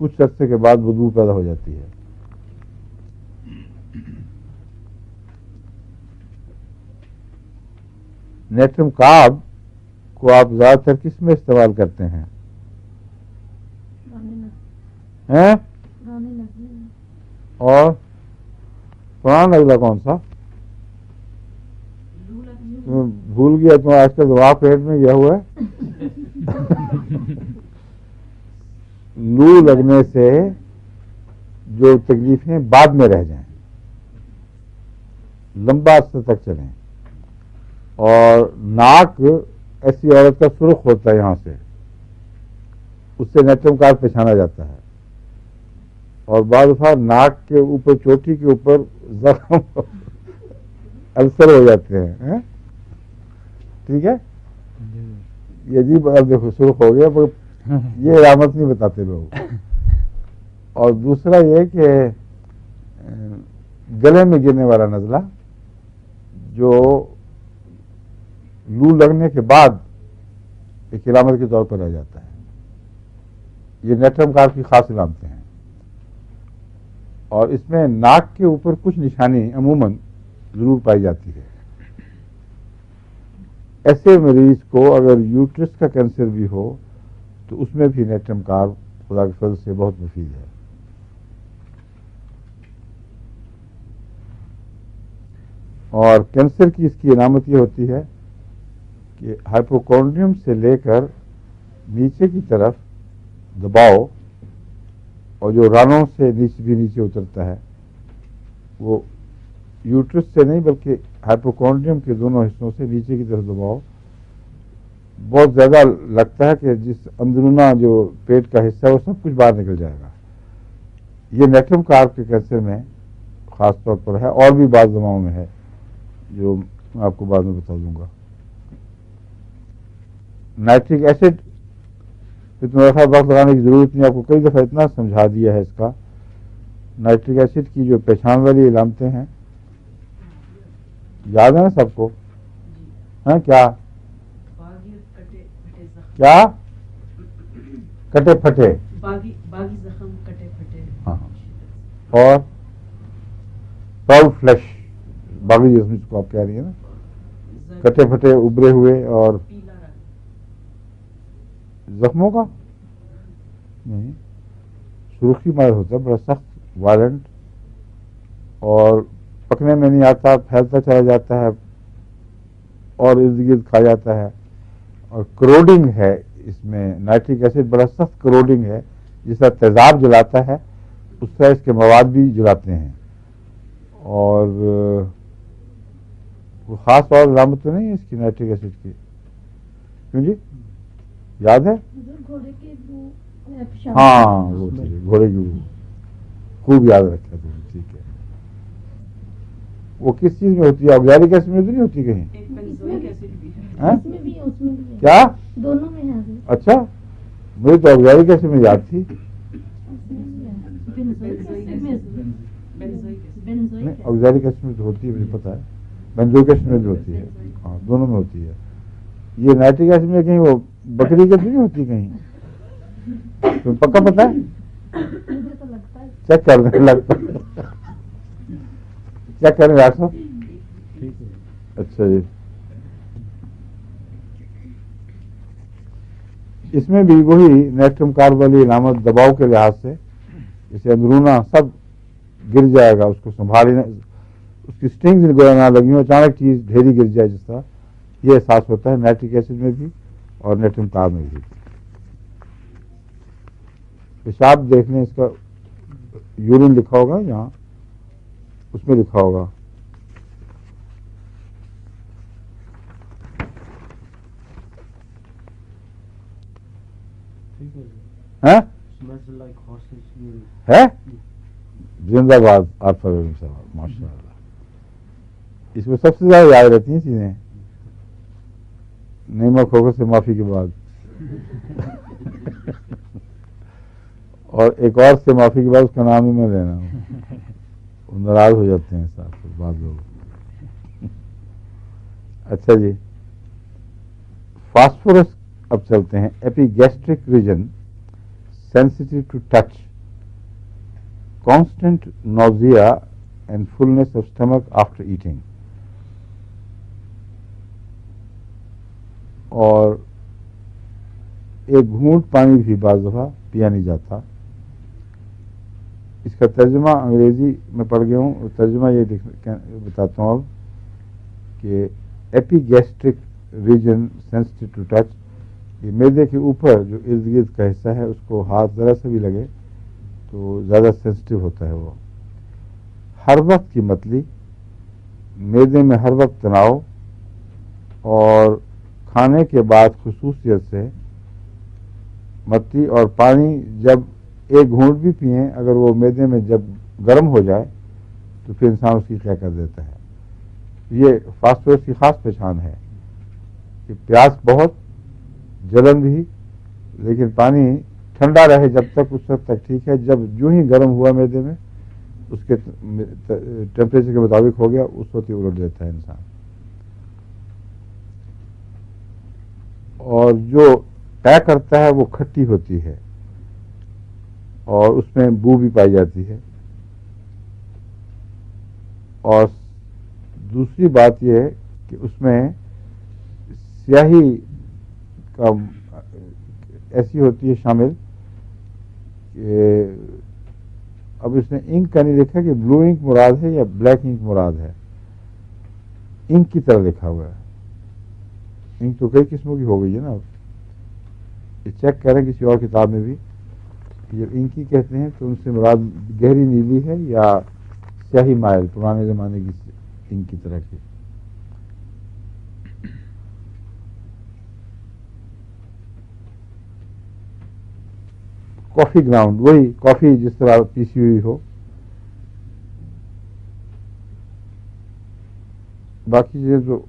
کچھ عرصے کے بعد بدبو پیدا ہو جاتی ہے. نیٹرم کارب کو آپ زیادہ تر کس میں استعمال کرتے ہیں؟ اور پرانا اگلا کون سا؟ بھول گیا تم، آج کل دماغ پیٹ میں گیا ہوا ہے. لو لگنے سے جو تکلیفیں بعد میں رہ جائیں، لمبا عرصے تک چلیں. اور ناک ایسی عورت کا سرخ ہوتا ہے یہاں سے، اس سے نیٹرم کارب پہچانا جاتا ہے. اور بعض دفعہ ناک کے اوپر چوٹی کے اوپر زخم السر ہو جاتے ہیں. ٹھیک ہے، یہ عجیب، اب دیکھو سرخ ہو گیا، یہ علامت نہیں بتاتے لوگ. اور دوسرا یہ کہ گلے میں گرنے والا نزلہ جو لو لگنے کے بعد ایک علامت کے طور پر رہ جاتا ہے، یہ نیٹرم کارب کی خاص علامتیں ہیں. اور اس میں ناک کے اوپر کچھ نشانی عموماً ضرور پائی جاتی ہے. ایسے مریض کو اگر یوٹرس کا کینسر بھی ہو تو اس میں بھی نیٹرم کارب خدا کے فضل سے بہت مفید ہے. اور کینسر کی اس کی علامت یہ ہوتی ہے کہ ہائپوکونڈریم سے لے کر نیچے کی طرف دباؤ، اور جو رانوں سے نیچے اترتا ہے، وہ یوٹرس سے نہیں بلکہ ہائپوکونڈریم کے دونوں حصوں سے نیچے کی طرف دباؤ بہت زیادہ لگتا ہے کہ جس اندرونہ جو پیٹ کا حصہ ہے وہ سب کچھ باہر نکل جائے گا. یہ نیٹرم کارب کے کینسر میں خاص طور پر ہے، اور بھی بعض دواؤں میں ہے جو میں آپ کو بعد میں بتا دوں گا. نائٹرک ایسڈ اتنا وقت لگانے کی ضرورت نہیں، آپ کو کئی دفعہ اتنا سمجھا دیا ہے اس کا. نائٹرک ایسڈ کی جو پہچان والی علامتیں ہیں یاد ہیں نا سب کو؟ ہیں کیا کیا؟ کٹے پھٹے، باغی زخم کٹے پھٹے. ہاں، اور پراؤڈ فلیش، باغی جسم جس کو آپ کہہ رہی ہیں نا، کٹے پھٹے ابھرے ہوئے. اور پیلا رنگ. زخموں کا نہیں، سرخی مائل ہوتا ہے، بڑا سخت وائلنٹ، اور پکنے میں نہیں آتا، پھیلتا چلا جاتا ہے اور ارد گرد کھا جاتا ہے. اور کروڈنگ ہے اس میں، نائٹرک ایسڈ بڑا سخت کروڈنگ ہے، جس طرح تیزاب جلاتا ہے اس طرح اس کے مواد بھی جلاتے ہیں. اور کوئی خاص اور علامت تو نہیں ہے اس کی نائٹرک ایسڈ کی؟ کیوں جی، یاد ہے؟ گھوڑے کے ہاں وہ گھوڑے کی وہ خوب یاد رکھا تم نے، ٹھیک ہے. وہ کس چیز میں ہوتی ہے؟ آکزیلک ایسڈ میں تو نہیں ہوتی کہیں؟ ایک بنزوئک ایسڈ بھی ہے. ہاں؟ اس میں بھی ہے، اس میں بھی ہے، کیا؟ دونوں میں ہے حضرت. اچھا، مجھے تو آکزیلک ایسڈ میں یاد تھی. نہیں، آکزیلک ایسڈ میں تو ہوتی ہے، مجھے پتا ہے. بنزوئک ایسڈ میں بھی ہوتی ہے، ہاں دونوں میں ہوتی ہے. یہ نائٹرک ایسڈ میں کہیں وہ بکری کے تو نہیں ہوتی کہیں؟ تمہیں پکا پتا ہے؟ مجھے تو لگتا ہے چیک کرنے لگتا چیک کریں ڈاکٹر صاحب. ٹھیک ہے. اچھا جی، اس میں بھی وہی نیٹرم کارب والی علامت دباؤ کے لحاظ سے، جیسے اندرونہ سب گر جائے گا، اس کو سنبھالنا، اس کی اسٹرنگز گویا نہ لگی ہوں، اچانک چیز ڈھیری گر جائے جس طرح، یہ احساس ہوتا ہے نائٹرک ایسڈ میں بھی اور نیٹرم کارب میں بھی. پیشاب دیکھ لیں، اس کا یورین لکھا ہوگا یہاں، اس میں لکھا ہوگا. ہے زندہ باد آپ ماشاء اللہ. اس میں سب سے زیادہ یاد رہتی ہیں چیزیں، نعمت ہوگا سے معافی کے بعد اور ایک اور سے معافی کے بعد اس کا نام ہی میں لینا ہوں، وہ ناراض ہو جاتے ہیں ساتھ بعض لوگ. اچھا جی، فاسفورس اب چلتے ہیں. Epigastric region sensitive to touch, constant nausea and fullness of stomach after eating. اور ایک گھونٹ پانی بھی بعض دفعہ پیا نہیں جاتا. اس کا ترجمہ انگریزی میں پڑھ گیا ہوں، اور ترجمہ یہ بتاتا ہوں اب کہ epigastric region sensitive to touch, یہ معدے کے اوپر جو ارد گرد کا حصہ ہے، اس کو ہاتھ ذرا سے بھی لگے تو زیادہ سینسٹیو ہوتا ہے. وہ ہر وقت کی متلی، معدے میں ہر وقت تناؤ، اور کھانے کے بعد خصوصیت سے متلی اور پانی جب ایک گھونٹ بھی پئیں، اگر وہ معدے میں جب گرم ہو جائے تو پھر انسان اس کی کیا کر دیتا ہے. یہ فاسفورس کی خاص پہچان ہے کہ پیاس بہت، جلن بھی، لیکن پانی ٹھنڈا رہے جب تک، اس وقت تک ٹھیک ہے. جب جو ہی گرم ہوا معدے میں، اس کے ٹیمپریچر کے مطابق ہو گیا، اس وقت ہی الٹ دیتا ہے انسان. اور جو طے کرتا ہے وہ کھٹی ہوتی ہے اور اس میں بو بھی پائی جاتی ہے. اور دوسری بات یہ ہے کہ اس میں سیاہی کا ایسی ہوتی ہے شامل کہ اب اس نے انک کا نہیں لکھا کہ بلو انک مراد ہے یا بلیک انک مراد ہے. انک کی طرح لکھا ہوا ہے. انک تو کئی قسموں کی ہو گئی ہے نا. یہ چیک کریں کسی اور کتاب میں بھی، جب انکی کہتے ہیں تو ان سے مراد گہری نیلی ہے یا سیاہی مائل پرانے زمانے کی انک کی طرح کی. کافی گراؤنڈ، وہی کافی جس طرح پیسی ہوئی ہو. باقی چیزیں تو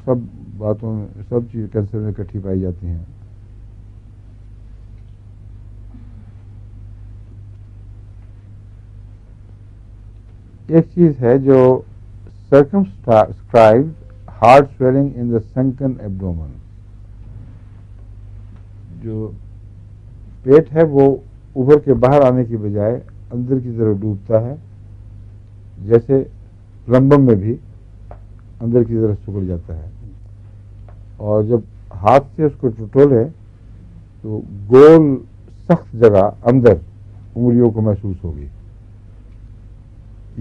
سب باتوں میں سب چیز کینسر میں اکٹھی پائی جاتی ہیں. ایک چیز ہے جو circumscribed hard swelling in the sunken abdomen. جو پیٹ ہے وہ ابھر کے باہر آنے کی بجائے اندر کی طرف ڈوبتا ہے، جیسے لمبم میں بھی اندر کی طرف سکڑ جاتا ہے، اور جب ہاتھ سے اس کو ٹٹولے تو گول سخت جگہ اندر انگلیوں کو محسوس ہوگی.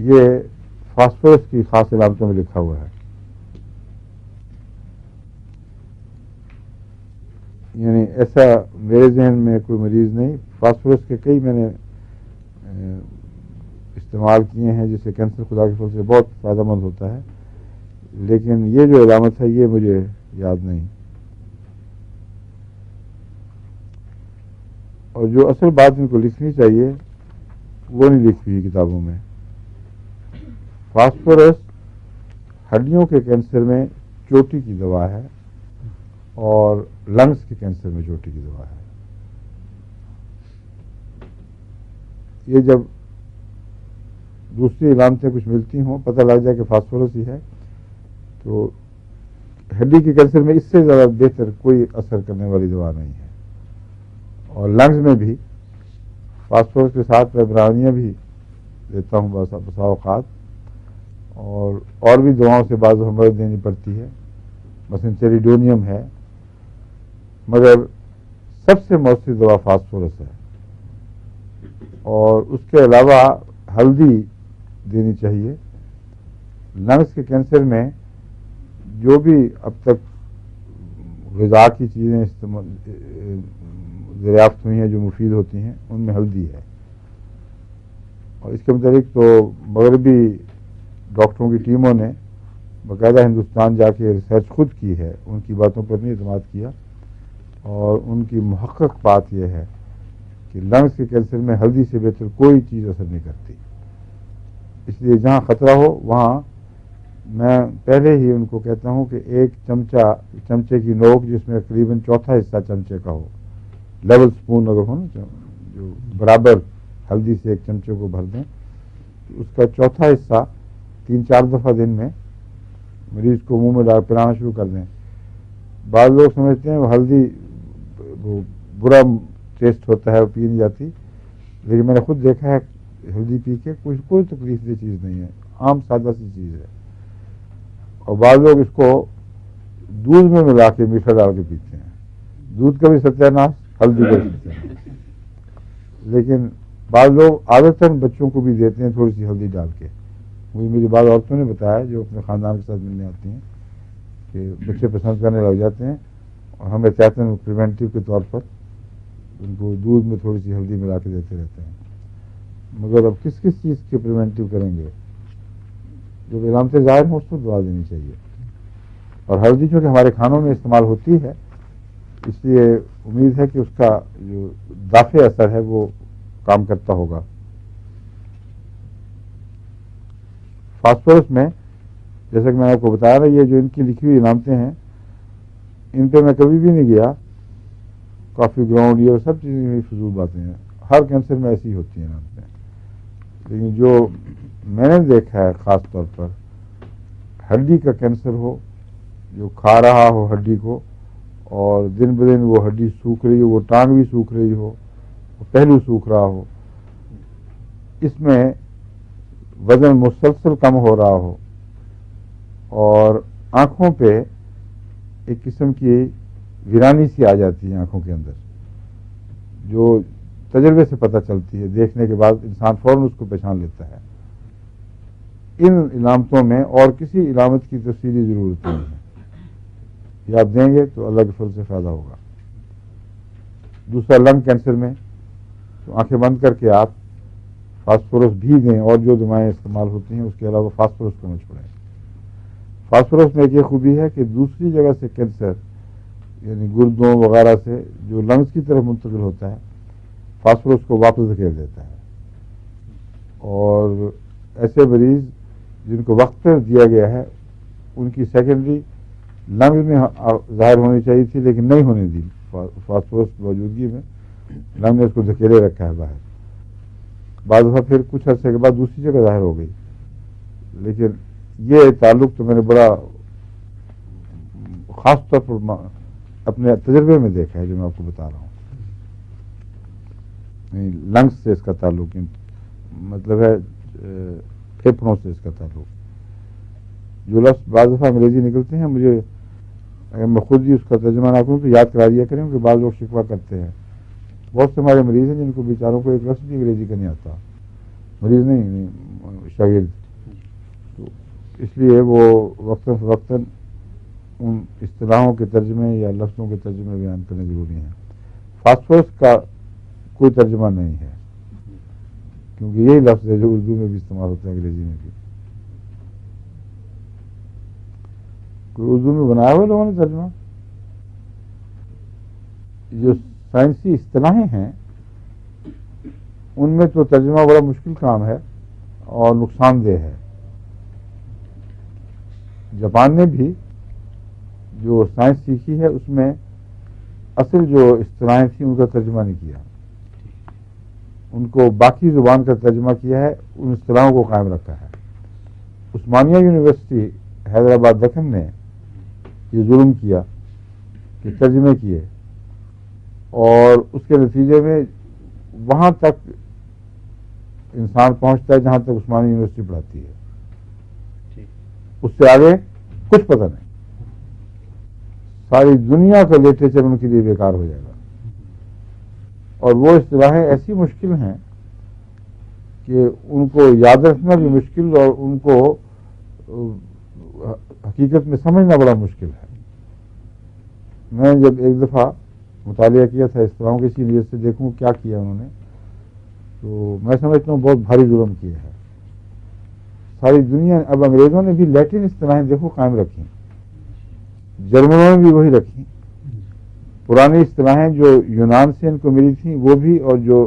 یہ فاسفورس کی خاص علامتوں میں لکھا ہوا ہے. یعنی ایسا میرے ذہن میں کوئی مریض نہیں. فاسفورس کے کئی میں نے استعمال کیے ہیں جس سے کینسر خدا کے فضل سے بہت فائدہ مند ہوتا ہے، لیکن یہ جو علامت ہے یہ مجھے یاد نہیں. اور جو اصل بات ان کو لکھنی چاہیے وہ نہیں لکھی ہوئی کتابوں میں. فاسفورس ہڈیوں کے کینسر میں چوٹی کی دوا ہے اور لنگس کے کینسر میں چوٹی کی دوا ہے. یہ جب دوسری علامتیں کچھ ملتی ہوں، پتہ لگ جائے کہ فاسفورس ہی ہے، تو ہڈی کے کینسر میں اس سے زیادہ بہتر کوئی اثر کرنے والی دوا نہیں ہے. اور لنگس میں بھی فاسفورس کے ساتھ میں برانیاں بھی دیتا ہوں بسا اوقات، اور بھی دواؤں سے بعض مدد دینی پڑتی ہے، مثلا چیریڈونیم ہے، مگر سب سے مؤثر دوا فاسفورس ہے. اور اس کے علاوہ ہلدی دینی چاہیے. لنگس کے کینسر میں جو بھی اب تک غذا کی چیزیں دریافت ہوئی ہیں جو مفید ہوتی ہیں ان میں ہلدی ہے. اور اس کے متعلق تو مغربی ڈاکٹروں کی ٹیموں نے باقاعدہ ہندوستان جا کے ریسرچ خود کی ہے، ان کی باتوں پر نہیں اعتماد کیا، اور ان کی محقق بات یہ ہے کہ لنگس کے کینسر میں ہلدی سے بہتر کوئی چیز اثر نہیں کرتی. اس لیے جہاں خطرہ ہو وہاں میں پہلے ہی ان کو کہتا ہوں کہ ایک چمچے کی نوک جس میں قریباً چوتھا حصہ چمچے کا ہو، لیول سپون اگر ہو نا جو برابر ہلدی سے ایک چمچے کو بھر دیں، اس کا چوتھا حصہ 3-4 دفعہ دن میں مریض کو منہ میں ڈال پلانا شروع کر دیں. بعض لوگ سمجھتے ہیں وہ ہلدی وہ برا ٹیسٹ ہوتا ہے، وہ پی نہیں جاتی، لیکن میں نے خود دیکھا ہے ہلدی پی کے کوئی تکلیف دہ چیز نہیں ہے، عام سادہ سی چیز ہے. اور بعض لوگ اس کو دودھ میں ملا کے میٹھا ڈال کے پیتے ہیں. دودھ کا بھی ستیہ ناش، ہلدی کا بھی ستیہ ناش. لیکن بعض لوگ عادتاً بچوں کو بھی دیتے ہیں تھوڑی سی ہلدی ڈال کے. مجھے میری بعض عورتوں نے بتایا جو اپنے خاندان کے ساتھ ملنے آتی ہیں کہ بچے پسند کرنے لگ جاتے ہیں، اور ہم احتیاطاً پریونٹیو کے طور پر ان کو دودھ میں تھوڑی سی ہلدی ملا کے دیتے رہتے ہیں. مگر اب کس چیز کے پریونٹیو کریں گے؟ جب علامتیں ظاہر ہوں اس کو دوا دینی چاہیے. اور ہلدی چونکہ ہمارے کھانوں میں استعمال ہوتی ہے، اس لیے امید ہے کہ اس کا جو دافع اثر ہے وہ کام کرتا ہوگا. فاسفورس میں جیسا کہ میں نے آپ کو بتایا نا، یہ جو ان کی لکھی ہوئی علامتیں ہیں ان پہ میں کبھی بھی نہیں گیا. کافی گراؤنڈ یہ سب چیزیں فضول باتیں ہیں، ہر کینسر میں ایسی ہوتی ہیں علامتیں. لیکن جو میں نے دیکھا ہے خاص طور پر ہڈی کا کینسر ہو، جو کھا رہا ہو ہڈی کو، اور دن بدن وہ ہڈی سوکھ رہی ہو، وہ ٹانگ بھی سوکھ رہی ہو، وہ پہلو سوکھ رہا ہو، اس میں وزن مسلسل کم ہو رہا ہو، اور آنکھوں پہ ایک قسم کی ویرانی سی آ جاتی ہے آنکھوں کے اندر، جو تجربے سے پتہ چلتی ہے، دیکھنے کے بعد انسان فوراً اس کو پہچان لیتا ہے. ان علامتوں میں اور کسی علامت کی تفصیلی ضرورت نہیں ہے. یہ آپ دیں گے تو اللہ کے فضل سے فائدہ ہوگا. دوسرا لنگ کینسر میں تو آنکھیں بند کر کے آپ فاسفورس بھی دیں، اور جو دوائیں استعمال ہوتی ہیں اس کے علاوہ فاسفورس کو نہ چھوڑیں. فاسفورس میں ایک یہ خوبی ہے کہ دوسری جگہ سے کینسر یعنی گردوں وغیرہ سے جو لنگس کی طرف منتقل ہوتا ہے، فاسفورس کو واپس دھکیل دیتا ہے. اور ایسے مریض جن کو وقت پر دیا گیا ہے ان کی سیکنڈری لنگز میں ظاہر ہونی چاہیے تھی لیکن نہیں ہونے دی، فاسفورس موجودگی میں لنگ نے اس کو دھکیلے رکھا ہے باہر. بعض دفعہ پھر کچھ عرصے کے بعد دوسری جگہ ظاہر ہو گئی. لیکن یہ تعلق تو میں نے بڑا خاص طور پر اپنے تجربے میں دیکھا ہے جو میں آپ کو بتا رہا ہوں. لنگس سے اس کا تعلق مطلب ہے پھیپھڑوں سے اس کا تعلق. جو لفظ بعض دفعہ انگریزی نکلتے ہیں مجھے اگر میں خود ہی اس کا ترجمہ نہ کروں تو یاد کرا دیا کریں کہ بعض لوگ شکوہ کرتے ہیں. بہت سے ہمارے مریض ہیں جن کو بیچاروں کو ایک لفظ بھی انگریزی کا نہیں آتا، مریض نہیں شاگرد. تو اس لیے وہ وقتاً فوقتاً ان اصطلاحوں کے ترجمے یا لفظوں کے ترجمے بیان کرنے ضروری ہیں. فاسفورس کا کوئی ترجمہ نہیں ہے کیونکہ یہی لفظ ہے جو اردو میں بھی استعمال ہوتا ہے، انگریزی میں بھی. کوئی اردو میں بنایا ہوا لوگوں نے ترجمہ؟ جو سائنسی اصطلاحیں ہیں ان میں تو ترجمہ بڑا مشکل کام ہے اور نقصان دہ ہے. جاپان نے بھی جو سائنس سیکھی ہے اس میں اصل جو اصطلاحیں تھیں ان کا ترجمہ نہیں کیا، ان کو باقی زبان کا ترجمہ کیا ہے، ان اصطلاحوں کو قائم رکھا ہے. عثمانیہ یونیورسٹی حیدرآباد دکن نے یہ ظلم کیا کہ ترجمے کیے اور اس کے نتیجے میں وہاں تک انسان پہنچتا ہے جہاں تک عثمانیہ یونیورسٹی پڑھاتی ہے، اس سے آگے کچھ پتہ نہیں. ساری دنیا کا لٹریچر ان کے لیے بیکار ہو جائے گا. اور وہ اصطلاحیں ایسی مشکل ہیں کہ ان کو یاد رکھنا بھی مشکل اور ان کو حقیقت میں سمجھنا بڑا مشکل ہے. میں جب ایک دفعہ مطالعہ کیا تھا اصطلاحوں کے اسی نیت سے دیکھوں کیا کیا انہوں نے، تو میں سمجھتا ہوں بہت بھاری ظلم کیا ہے. ساری دنیا اب انگریزوں نے بھی لیٹن اصطلاحیں دیکھو قائم رکھی، جرمنوں نے بھی وہی رکھی. پرانی اصطلاحیں جو یونان سے ان کو ملی تھیں وہ بھی، اور جو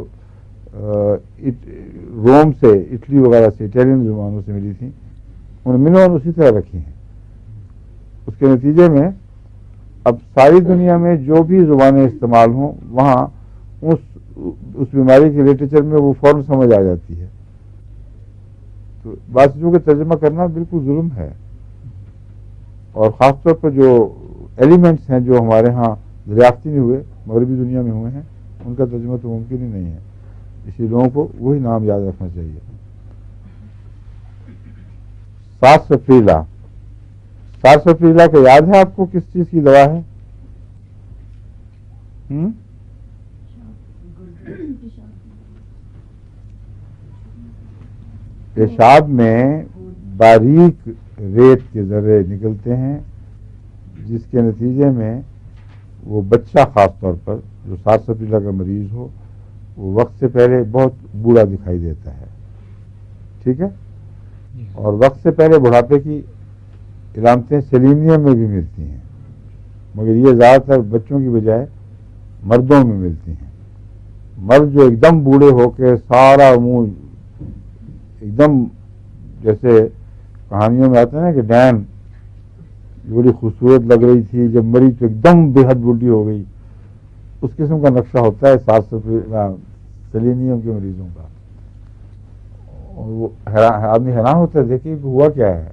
روم سے اٹلی وغیرہ سے اٹیلین زبانوں سے ملی تھیں انہوں نے اسی طرح رکھی ہیں. اس کے نتیجے میں اب ساری دنیا میں جو بھی زبانیں استعمال ہوں وہاں اس بیماری کے لٹریچر میں وہ فوراً سمجھ آ جاتی ہے. تو بعض چیزوں کا ترجمہ کرنا بالکل ظلم ہے، اور خاص طور پر جو ایلیمنٹس ہیں جو ہمارے ہاں دریافتی نہیں ہوئے مغربی دنیا میں ہوئے ہیں ان کا ترجمہ تو ممکن ہی نہیں ہے. اسی لوگوں کو وہی نام یاد رکھنا چاہیے. سارسپریلا، سارسپریلا کا یاد ہے آپ کو کس چیز کی دوا ہے؟ پیشاب میں باریک ریت کے ذرے نکلتے ہیں جس کے نتیجے میں وہ بچہ خاص طور پر جو سارسپریلا کا مریض ہو وہ وقت سے پہلے بہت بوڑھا دکھائی دیتا ہے. ٹھیک ہے، اور وقت سے پہلے بڑھاپے کی علامتیں سیلینیم میں بھی ملتی ہیں، مگر یہ زیادہ تر بچوں کی بجائے مردوں میں ملتی ہیں. مرد جو ایک دم بوڑھے ہو کے سارا منہ ایک دم جیسے کہانیوں میں آتا ہے نا کہ ڈین بڑی خوبصورت لگ رہی تھی جب مری تو ایک دم بے حد بوڑھی ہو گئی، اس قسم کا نقشہ ہوتا ہے سیلینیم کے مریضوں کا. اور وہ آدمی حیران ہوتا ہے دیکھیے کہ ہوا کیا ہے،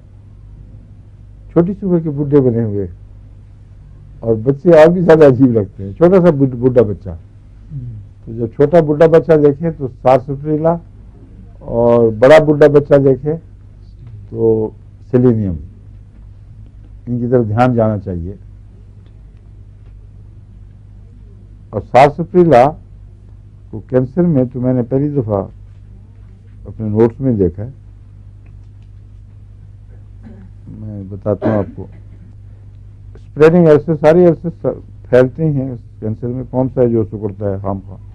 چھوٹی سی عمر کے بڈھے بنے ہوئے، اور بچے اور بھی زیادہ عجیب لگتے ہیں. چھوٹا سا بڈھا بچہ، تو جب چھوٹا بڈھا بچہ دیکھے تو سارسپریلا، اور بڑا بڈھا بچہ دیکھے تو سیلینیم. ان کی طرف دھیان جانا چاہیے. اور سارسپریلا کو کینسر میں تو میں نے پہلی دفعہ اپنے نوٹس میں دیکھا ہے. میں بتاتا ہوں آپ کو. اسپریڈنگ ایلسس، ساری ایلسس پھیلتے ہیں کینسر میں. کون سا ہے جو سکڑتا ہے خام خواہ؟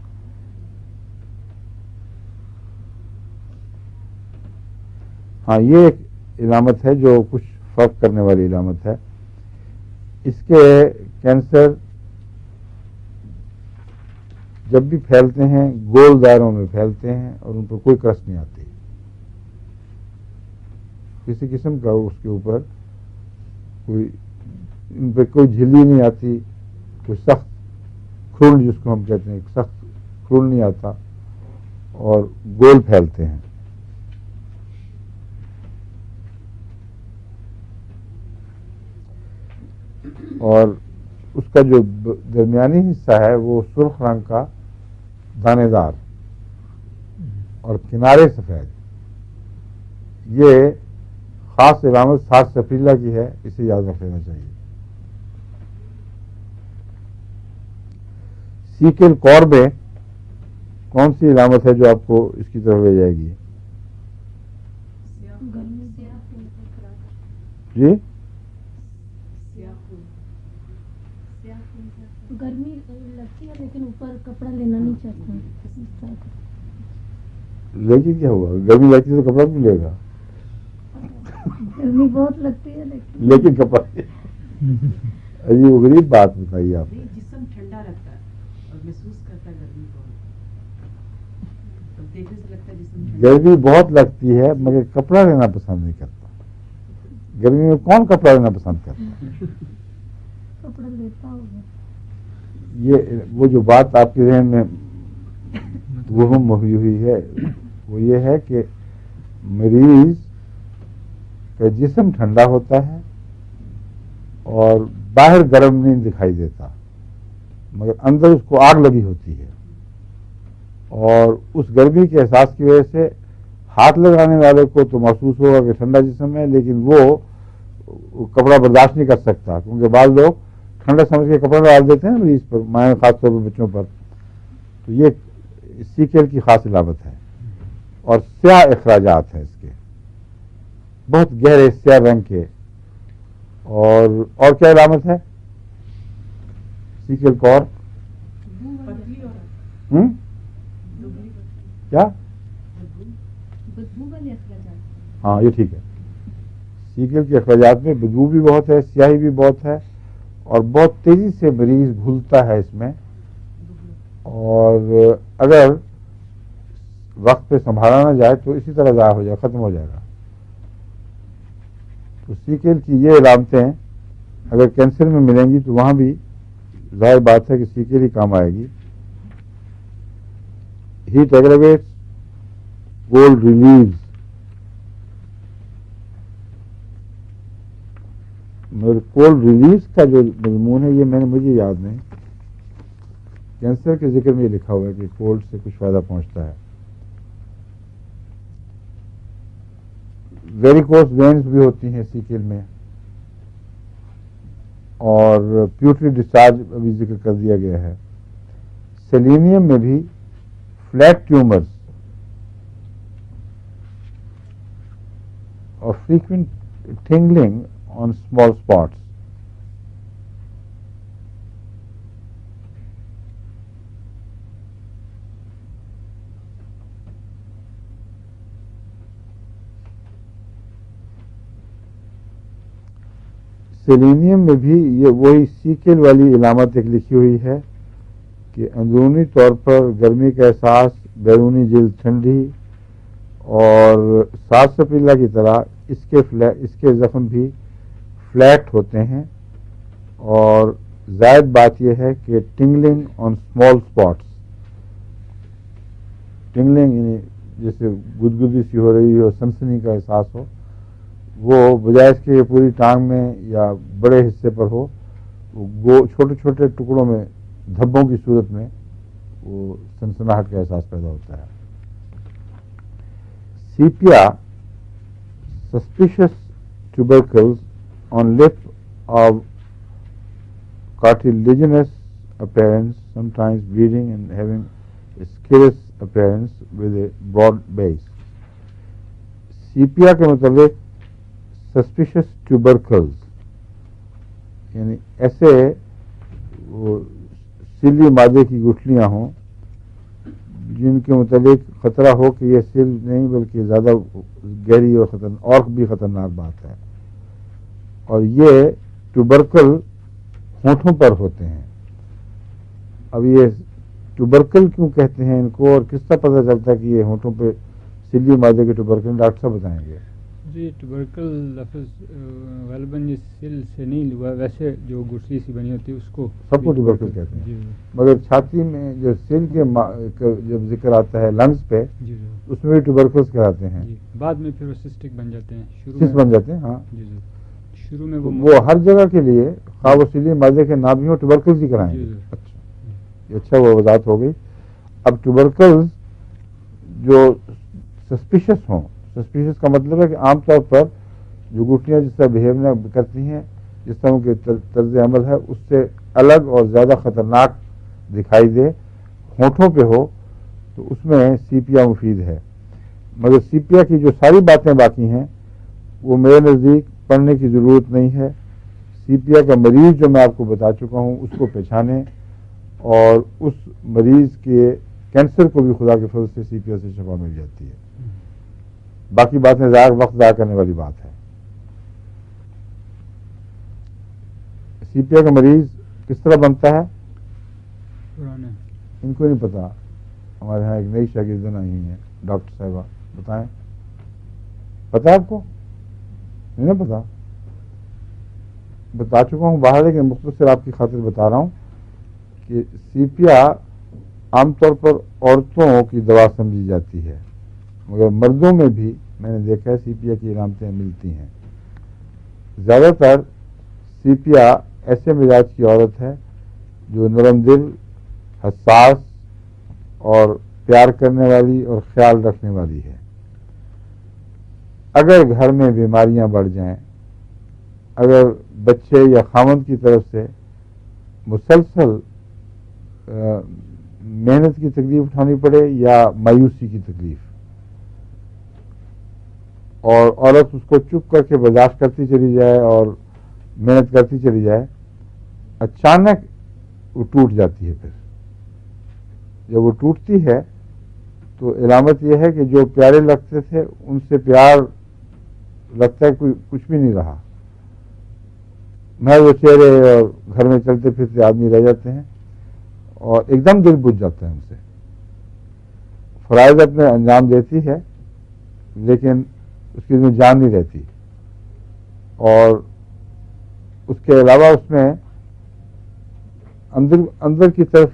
ہاں، یہ ایک علامت ہے جو کچھ فرق کرنے والی علامت ہے. اس کے کینسر جب بھی پھیلتے ہیں گول دائروں میں پھیلتے ہیں اور ان پر کوئی کرس نہیں آتی. کسی قسم کا اس کے اوپر کوئی ان پہ کوئی جھلی نہیں آتی، کوئی سخت کھرل جس کو ہم کہتے ہیں سخت کھرل نہیں آتا، اور گول پھیلتے ہیں. اور اس کا جو درمیانی حصہ ہے وہ سرخ رنگ کا دانے دار اور کنارے سفید. یہ خاص علامت ساگ سفریلا کی ہے، اسے یاد رکھ لینا چاہیے. سیکل کور میں کون سی علامت ہے جو آپ کو اس کی طرف لے جائے گی؟ گرمی سے جی گرمی لگتی ہے لیکن اوپر کپڑا لینا نہیں چاہتا اس طرح کا. لیکن کیا ہوا، گرمی لگتی ہے تو کپڑا کیوں لے گا؟ گرمی بہت لگتی ہے لیکن کپڑا عجیب و غریب بات بتائیے آپ نے. نہیں، جسم ٹھنڈا رہتا ہے اور محسوس کرتا ہے گرمی کو، تب دیکھنے سے لگتا ہے جسم ٹھنڈا. گرمی بہت لگتی ہے مگر کپڑا لینا پسند نہیں کرتا. گرمی میں کون کپڑا لینا پسند کرتا؟ کپڑا لیتا ہوگا. یہ وہ جو بات آپ کے ذہن میں وہم ہوئی ہے وہ یہ ہے کہ مریض کا جسم ٹھنڈا ہوتا ہے اور باہر گرم نہیں دکھائی دیتا، مگر اندر اس کو آگ لگی ہوتی ہے، اور اس گرمی کے احساس کی وجہ سے ہاتھ لگانے والے کو تو محسوس ہوگا کہ ٹھنڈا جسم ہے، لیکن وہ کپڑا برداشت نہیں کر سکتا، کیونکہ بعض لوگ ٹھنڈا سمجھ کے کپڑا ڈال دیتے ہیں مریض پر، مائیں خاص طور پر بچوں پر. تو یہ سیکل کی خاص علامت ہے. اور سیاہ اخراجات ہیں اس کے، بہت گہرے سیاہ رنگ کے. اور کیا علامت ہے سیکل کور؟ پتلی اور ہم؟ دبلی پتلی. کیا؟ بدبو والی اخراجات. ہاں یہ ٹھیک ہے. سیکل کے اخراجات میں بدبو بھی بہت ہے، سیاہی بھی بہت ہے، اور بہت تیزی سے مریض گھلتا ہے اس میں، اور اگر وقت پہ سنبھالا نہ جائے تو اسی طرح ضائع ہو جائے، ختم ہو جائے گا. تو سیکل کی یہ علامتیں اگر کینسر میں ملیں گی تو وہاں بھی ظاہر بات ہے کہ سیکل ہی کام آئے گی. Heat aggravates cold relieves. مگر کولڈ ریلیز کا جو مضمون ہے یہ مجھے یاد نہیں. کینسر کے ذکر میں یہ لکھا ہوا ہے کہ کولڈ سے کچھ فائدہ پہنچتا ہے. ویریکوس وینز بھی ہوتی ہیں سیکل میں، اور پیوٹری ڈسچارج ابھی ذکر کر دیا گیا ہے. سیلینیم میں بھی فلیٹ ٹیومرز اور frequent tingling on small spots. Selenium میں بھی یہ وہی سیکل والی علامت ایک لکھی ہوئی ہے کہ اندرونی طور پر گرمی کا احساس، بیرونی جلد ٹھنڈی، اور ساگ سپیلا کی طرح اس کے زخم بھی فلیٹ ہوتے ہیں. اور زائد بات یہ ہے کہ ٹنگلنگ آن اسمال اسپاٹس. ٹنگلنگ یعنی جیسے گدگدی سی ہو رہی ہو، سنسنی کا احساس ہو، وہ بجائے اس کے پوری ٹانگ میں یا بڑے حصے پر ہو، وہ چھوٹے چھوٹے ٹکڑوں میں دھبوں کی صورت میں وہ سنسناہٹ کا احساس پیدا ہوتا ہے. سیپیا suspicious tubercles on lip of cartilaginous appearance, sometimes bleeding and having a sclerous appearance with a broad base. سیپیا کے متعلق سسپیشس ٹیوبرکلز یعنی ایسے سلی مادے کی گٹھلیاں ہوں جن کے متعلق خطرہ ہو کہ یہ سل نہیں بلکہ زیادہ گہری اور بھی خطرناک بات ہے. اور یہ ٹیوبرکل ہونٹوں پر ہوتے ہیں. اب یہ ٹیوبرکل کیوں کہتے ہیں ان کو، اور کس طرح پتہ چلتا ہے کہ یہ ہونٹوں پہ سلی مادے کے ٹیوبرکل؟ ڈاکٹر صاحب بتائیں گے. جی ٹوبرکل لفظ غالباً یہ سل سے نہیں ہوا، ویسے جو گٹھلی سی بنی ہوتی ہے اس کو سب کو ٹوبرکل کہتے ہیں، جی مگر چھاتی میں جو سل کے جب ذکر آتا ہے لنگس پہ جی اس میں بھی ٹوبرکلس کہلاتے ہیں، جی، بعد میں پھر وہ سسٹک بن جاتے ہیں، شروع سس بن جاتے ہیں. ہاں جی شروع میں وہ ہر جگہ کے لیے خواہ وہ سلی معدے کے نہ بھی ہوں ٹوبرکلس ہی کرائیں گے. جی. اچھا یہ اچھا وہ وضاحت ہو گئی. اب ٹوبرکلس جو سسپیشس ہوں، سسپیشس کا مطلب ہے کہ عام طور پر جو گٹھلیاں جس طرح بہیو کرتی ہیں، جس طرح ان کے طرز عمل ہے اس سے الگ اور زیادہ خطرناک دکھائی دے، ہونٹوں پہ ہو تو اس میں سیپیا مفید ہے. مگر سیپیا کی جو ساری باتیں باقی ہیں وہ میرے نزدیک پڑھنے کی ضرورت نہیں ہے. سیپیا کا مریض جو میں آپ کو بتا چکا ہوں اس کو پہچانیں، اور اس مریض کے کینسر کو بھی خدا کے فضل سے سیپیا سے شفا مل جاتی ہے. باقی باتیں وقت ضائع کرنے والی بات ہے. سیپیا کا مریض کس طرح بنتا ہے پرانے ان کو نہیں پتا. ہمارے یہاں ایک نئی شاگردن آئی ہوئی ہیں ڈاکٹر صاحبہ، بتائیں پتا ہے آپ کو؟ نہیں نا پتا؟ بتا چکا ہوں باہر، لیکن مختصر آپ کی خاطر بتا رہا ہوں کہ سیپیا عام طور پر عورتوں کی دوا سمجھی جاتی ہے، مگر مردوں میں بھی میں نے دیکھا ہے سیپیا کی علامتیں ملتی ہیں. زیادہ تر سیپیا ایسے مزاج کی عورت ہے جو نرم دل، حساس اور پیار کرنے والی اور خیال رکھنے والی ہے. اگر گھر میں بیماریاں بڑھ جائیں، اگر بچے یا خاوند کی طرف سے مسلسل محنت کی تکلیف اٹھانی پڑے یا مایوسی کی تکلیف، اور عورت اس کو چپ کر کے برداشت کرتی چلی جائے اور محنت کرتی چلی جائے، اچانک وہ ٹوٹ جاتی ہے. پھر جب وہ ٹوٹتی ہے تو علامت یہ ہے کہ جو پیارے لگتے تھے ان سے پیار لگتا ہے کچھ بھی نہیں رہا. میں وہ چہرے اور گھر میں چلتے پھرتے آدمی رہ جاتے ہیں اور ایک دم دل بجھ جاتا ہے ان سے. فرائض اپنے انجام دیتی ہے لیکن اس کی میں جان نہیں رہتی، اور اس کے علاوہ اس میں اندر کی طرف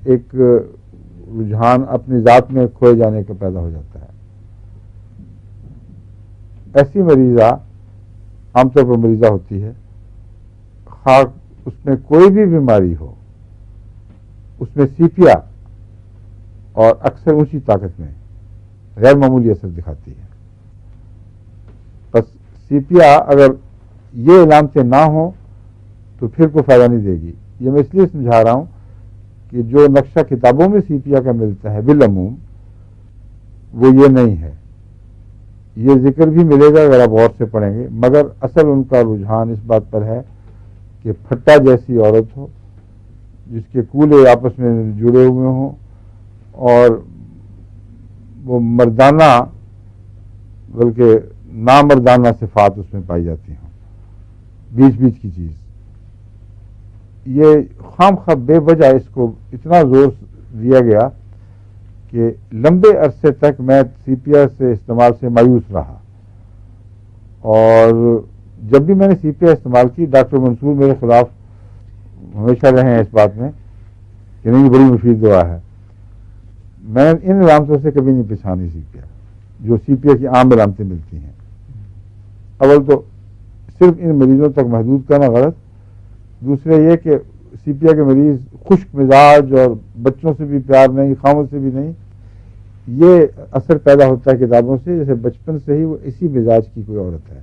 ایک رجحان اپنی ذات میں کھوئے جانے کا پیدا ہو جاتا ہے. ایسی مریضہ عام طور پر مریضہ ہوتی ہے، خاک اس میں کوئی بھی بیماری ہو، اس میں سیپیا اور اکثر اونچی طاقت میں غیر معمولی اثر دکھاتی ہے. بس سیپیا اگر یہ علامتیں نہ ہوں تو پھر کوئی فائدہ نہیں دے گی. یہ میں اس لیے سمجھا رہا ہوں کہ جو نقشہ کتابوں میں سیپیا کا ملتا ہے بالعموم وہ یہ نہیں ہے. یہ ذکر بھی ملے گا اگر آپ غور سے پڑھیں گے، مگر اصل ان کا رجحان اس بات پر ہے کہ پھٹا جیسی عورت ہو جس کے کولے آپس میں جڑے ہوئے ہوں اور وہ مردانہ بلکہ نامردانہ صفات اس میں پائی جاتی ہوں، بیچ بیچ کی چیز. یہ خام خواہ بے وجہ اس کو اتنا زور دیا گیا کہ لمبے عرصے تک میں سیپیا سے استعمال سے مایوس رہا، اور جب بھی میں نے سیپیا استعمال کی ڈاکٹر منصور میرے خلاف ہمیشہ رہے ہیں اس بات میں کہ نہیں بڑی مفید دوا ہے. میں ان علامتوں سے کبھی نہیں پچھانی سیپیا جو سیپیا کی عام علامتیں ملتی ہیں. اول تو صرف ان مریضوں تک محدود کرنا غلط، دوسرے یہ کہ سیپیا کے مریض خشک مزاج اور بچوں سے بھی پیار نہیں، خامد سے بھی نہیں، یہ اثر پیدا ہوتا ہے کتابوں سے جیسے بچپن سے ہی وہ اسی مزاج کی کوئی عورت ہے.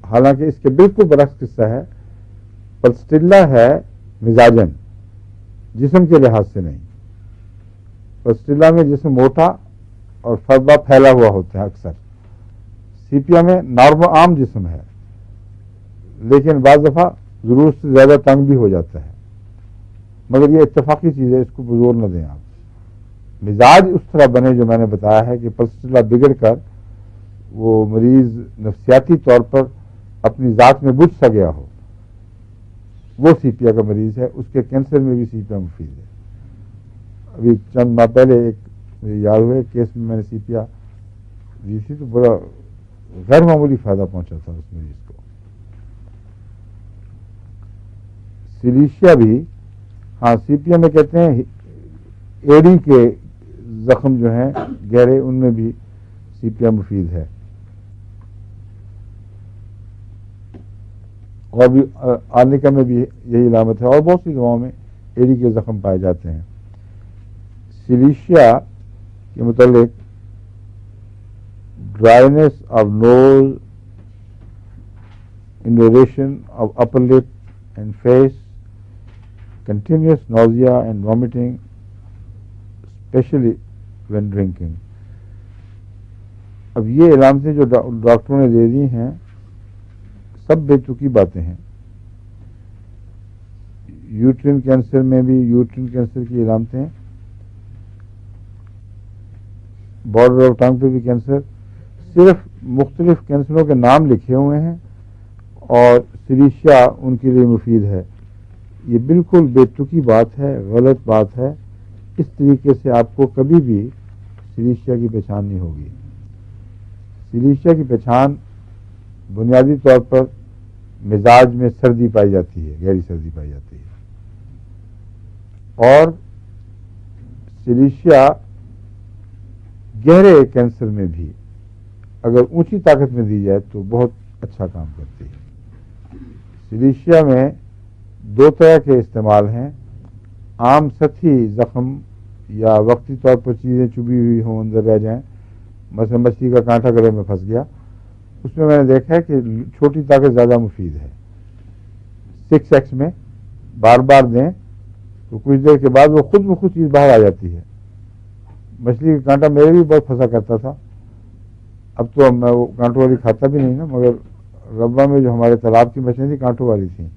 حالانکہ اس کے بالکل برعکس قصہ ہے. پلسٹیلا ہے مزاجن، جسم کے لحاظ سے نہیں. پلسٹیلا میں جسم موٹا اور فربا پھیلا ہوا ہوتا ہے اکثر. سیپیا میں نارمل عام جسم ہے لیکن بعض دفعہ ضرورت سے زیادہ تنگ بھی ہو جاتا ہے، مگر یہ اتفاقی چیز ہے، اس کو زور نہ دیں آپ. مزاج اس طرح بنے جو میں نے بتایا ہے کہ پلسٹیلا بگڑ کر وہ مریض نفسیاتی طور پر اپنی ذات میں بجھ سا گیا ہو، وہ سیپیا کا مریض ہے. اس کے کینسر میں بھی سیپیا مفید ہے. ابھی چند ماہ پہلے ایک مجھے یاد ہوئے کیس میں نے سیپیا دی تھی تو بڑا غیر معمولی فائدہ پہنچا تھا اس مریض کو. سلیشیا بھی ہاں سی پی ایم میں کہتے ہیں ایڑی کے زخم جو ہیں گہرے ان میں بھی سی پی ایم مفید ہے. اور بھی آرنیکا میں بھی یہی علامت ہے اور بہت سی دواؤں میں ایڑی کے زخم پائے جاتے ہیں. سلیشیا کے متعلق dryness of nose, induration of upper lip and face, continuous nausea and vomiting especially when drinking. اب یہ علامتیں جو ڈاکٹروں نے دے دی ہیں سب بے تکی باتیں ہیں. یوٹرین کینسر میں بھی یوٹرین کینسر کی علامتیں, بارڈر آف ٹنگ پہ بھی کینسر, صرف مختلف کینسروں کے نام لکھے ہوئے ہیں اور سلیشیا ان کے لیے مفید ہے. یہ بالکل بے تکی بات ہے, غلط بات ہے. اس طریقے سے آپ کو کبھی بھی سلیشیا کی پہچان نہیں ہوگی. سلیشیا کی پہچان بنیادی طور پر مزاج میں سردی پائی جاتی ہے, گہری سردی پائی جاتی ہے. اور سلیشیا گہرے کینسر میں بھی اگر اونچی طاقت میں دی جائے تو بہت اچھا کام کرتی ہے. سلیشیا میں دو طرح کے استعمال ہیں. عام سطحی زخم یا وقتی طور پر چیزیں چبھی ہوئی ہوں اندر رہ جائیں, مثلا مچھلی کا کانٹا گلے میں پھنس گیا, اس میں نے دیکھا ہے کہ چھوٹی طاقت زیادہ مفید ہے. 6x میں بار بار دیں تو کچھ دیر کے بعد وہ خود بخود چیز باہر آ جاتی ہے. مچھلی کا کانٹا میرے بھی بہت پھنسا کرتا تھا, اب تو میں وہ کانٹوں والی کھاتا بھی نہیں نا, مگر ربا میں جو ہمارے تالاب کی مچھلیاں تھیں کانٹوں والی تھیں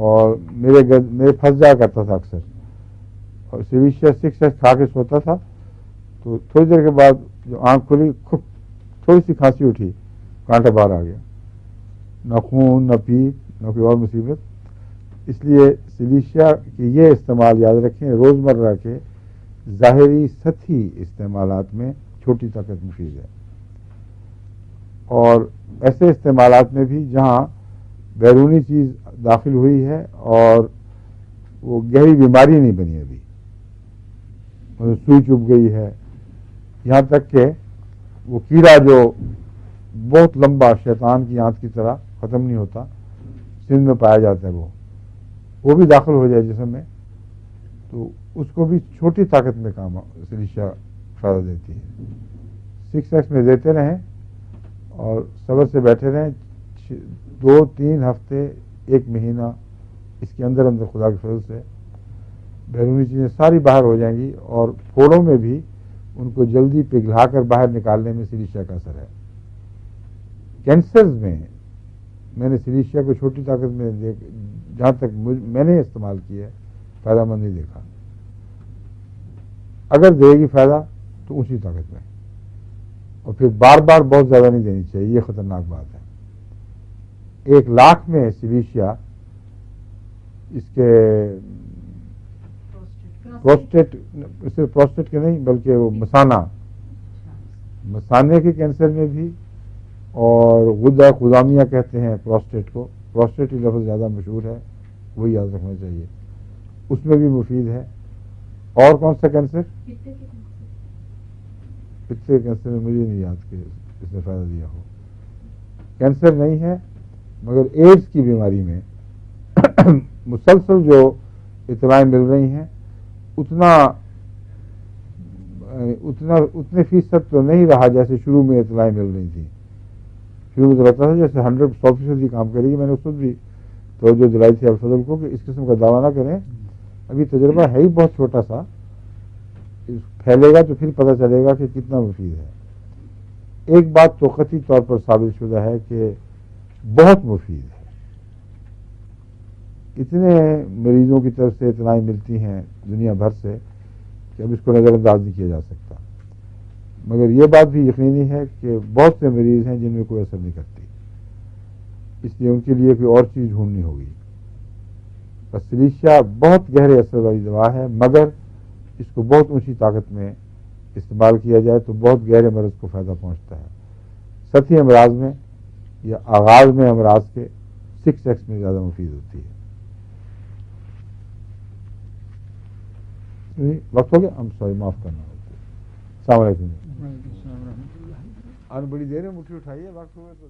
اور میرے پھنس جایا کرتا تھا اکثر. اور سلیشیا 6x کھا کے سوتا تھا تو تھوڑی دیر کے بعد جو آنکھ کھلی تھوڑی سی کھانسی اٹھی, کانٹا باہر آ گیا. نہ خون نہ پیپ نہ کوئی اور مصیبت. اس لیے سلیشیا کے یہ استعمال یاد رکھیں, روزمرہ کے ظاہری سطحی استعمالات میں چھوٹی طاقت مفید ہے. اور ایسے استعمالات میں بھی جہاں بیرونی چیز داخل ہوئی ہے اور وہ گہری بیماری نہیں بنی, ابھی سوئی چبھ گئی ہے, یہاں تک کہ وہ کیڑا جو بہت لمبا شیطان کی آنت کی طرح ختم نہیں ہوتا سندھ میں پایا جاتا ہے, وہ بھی داخل ہو جائے جسم میں تو اس کو بھی چھوٹی طاقت میں کام سلیشیا فائدہ دیتی ہے. 6x میں دیتے رہیں اور صبر سے بیٹھے رہیں. 2-3 ہفتے 1 مہینہ اس کے اندر خدا کے فضل سے بیرونی چیزیں ساری باہر ہو جائیں گی اور پھوڑوں میں بھی ان کو جلدی پگھلا کر باہر نکالنے میں سلیشیا کا اثر ہے. کینسرز میں نے سلیشیا کو چھوٹی طاقت میں جہاں تک میں نے استعمال کیا ہے فائدہ مند نہیں دیکھا. اگر دے گی فائدہ تو اونچی طاقت میں, اور پھر بار بار بہت زیادہ نہیں دینی چاہیے, یہ خطرناک بات ہے. 1 لاکھ میں سلیشیا اس کے پروسٹیٹ, صرف پروسٹیٹ کے نہیں بلکہ وہ مثانے کے کینسر میں بھی, اور غدہ خدامیہ کہتے ہیں پروسٹیٹ کو, پروسٹیٹ ہی لفظ زیادہ مشہور ہے, وہی یاد رکھنا چاہیے, اس میں بھی مفید ہے. اور کون سا کینسر؟ پتے کینسر میں مجھے نہیں یاد کہ اس نے فائدہ دیا ہو. کینسر نہیں ہے مگر ایڈز کی بیماری میں مسلسل جو اطلاعیں مل رہی ہیں اتنے فیصد تو نہیں رہا جیسے شروع میں اطلاعیں مل رہی تھیں. شروع میں تو لگتا تھا جیسے 100% ہی کام کرے گی. میں نے اس وقت بھی توجہ دلائی تھی الفضل کو کہ اس قسم کا دعویٰ نہ کریں, ابھی تجربہ ہے ہی بہت چھوٹا سا, پھیلے گا تو پھر پتہ چلے گا کہ کتنا مفید ہے. ایک بات تو قطعی طور پر ثابت شدہ ہے کہ بہت مفید ہے. اتنے مریضوں کی طرف سے اطلاعیں ملتی ہیں دنیا بھر سے کہ اب اس کو نظر انداز نہیں کیا جا سکتا. مگر یہ بات بھی یقینی ہے کہ بہت سے مریض ہیں جن میں کوئی اثر نہیں کرتی, اس لیے ان کے لیے کوئی اور چیز ڈھونڈنی ہوگی. بس سلیشیا بہت گہرے اثر والی دوا ہے, مگر اس کو بہت اونچی طاقت میں استعمال کیا جائے تو بہت گہرے مرض کو فائدہ پہنچتا ہے. سطحی امراض میں یا آغاز میں امراض کے 6x میں زیادہ مفید ہوتی ہے. وقت ہو گیا، ہم سوری معاف کرنا ہوتے. السلام علیکم. وعلیکم السلام ورحمۃ اللہ. اور بڑی دیر میں مٹھی اٹھائیے، وقت ہوا تو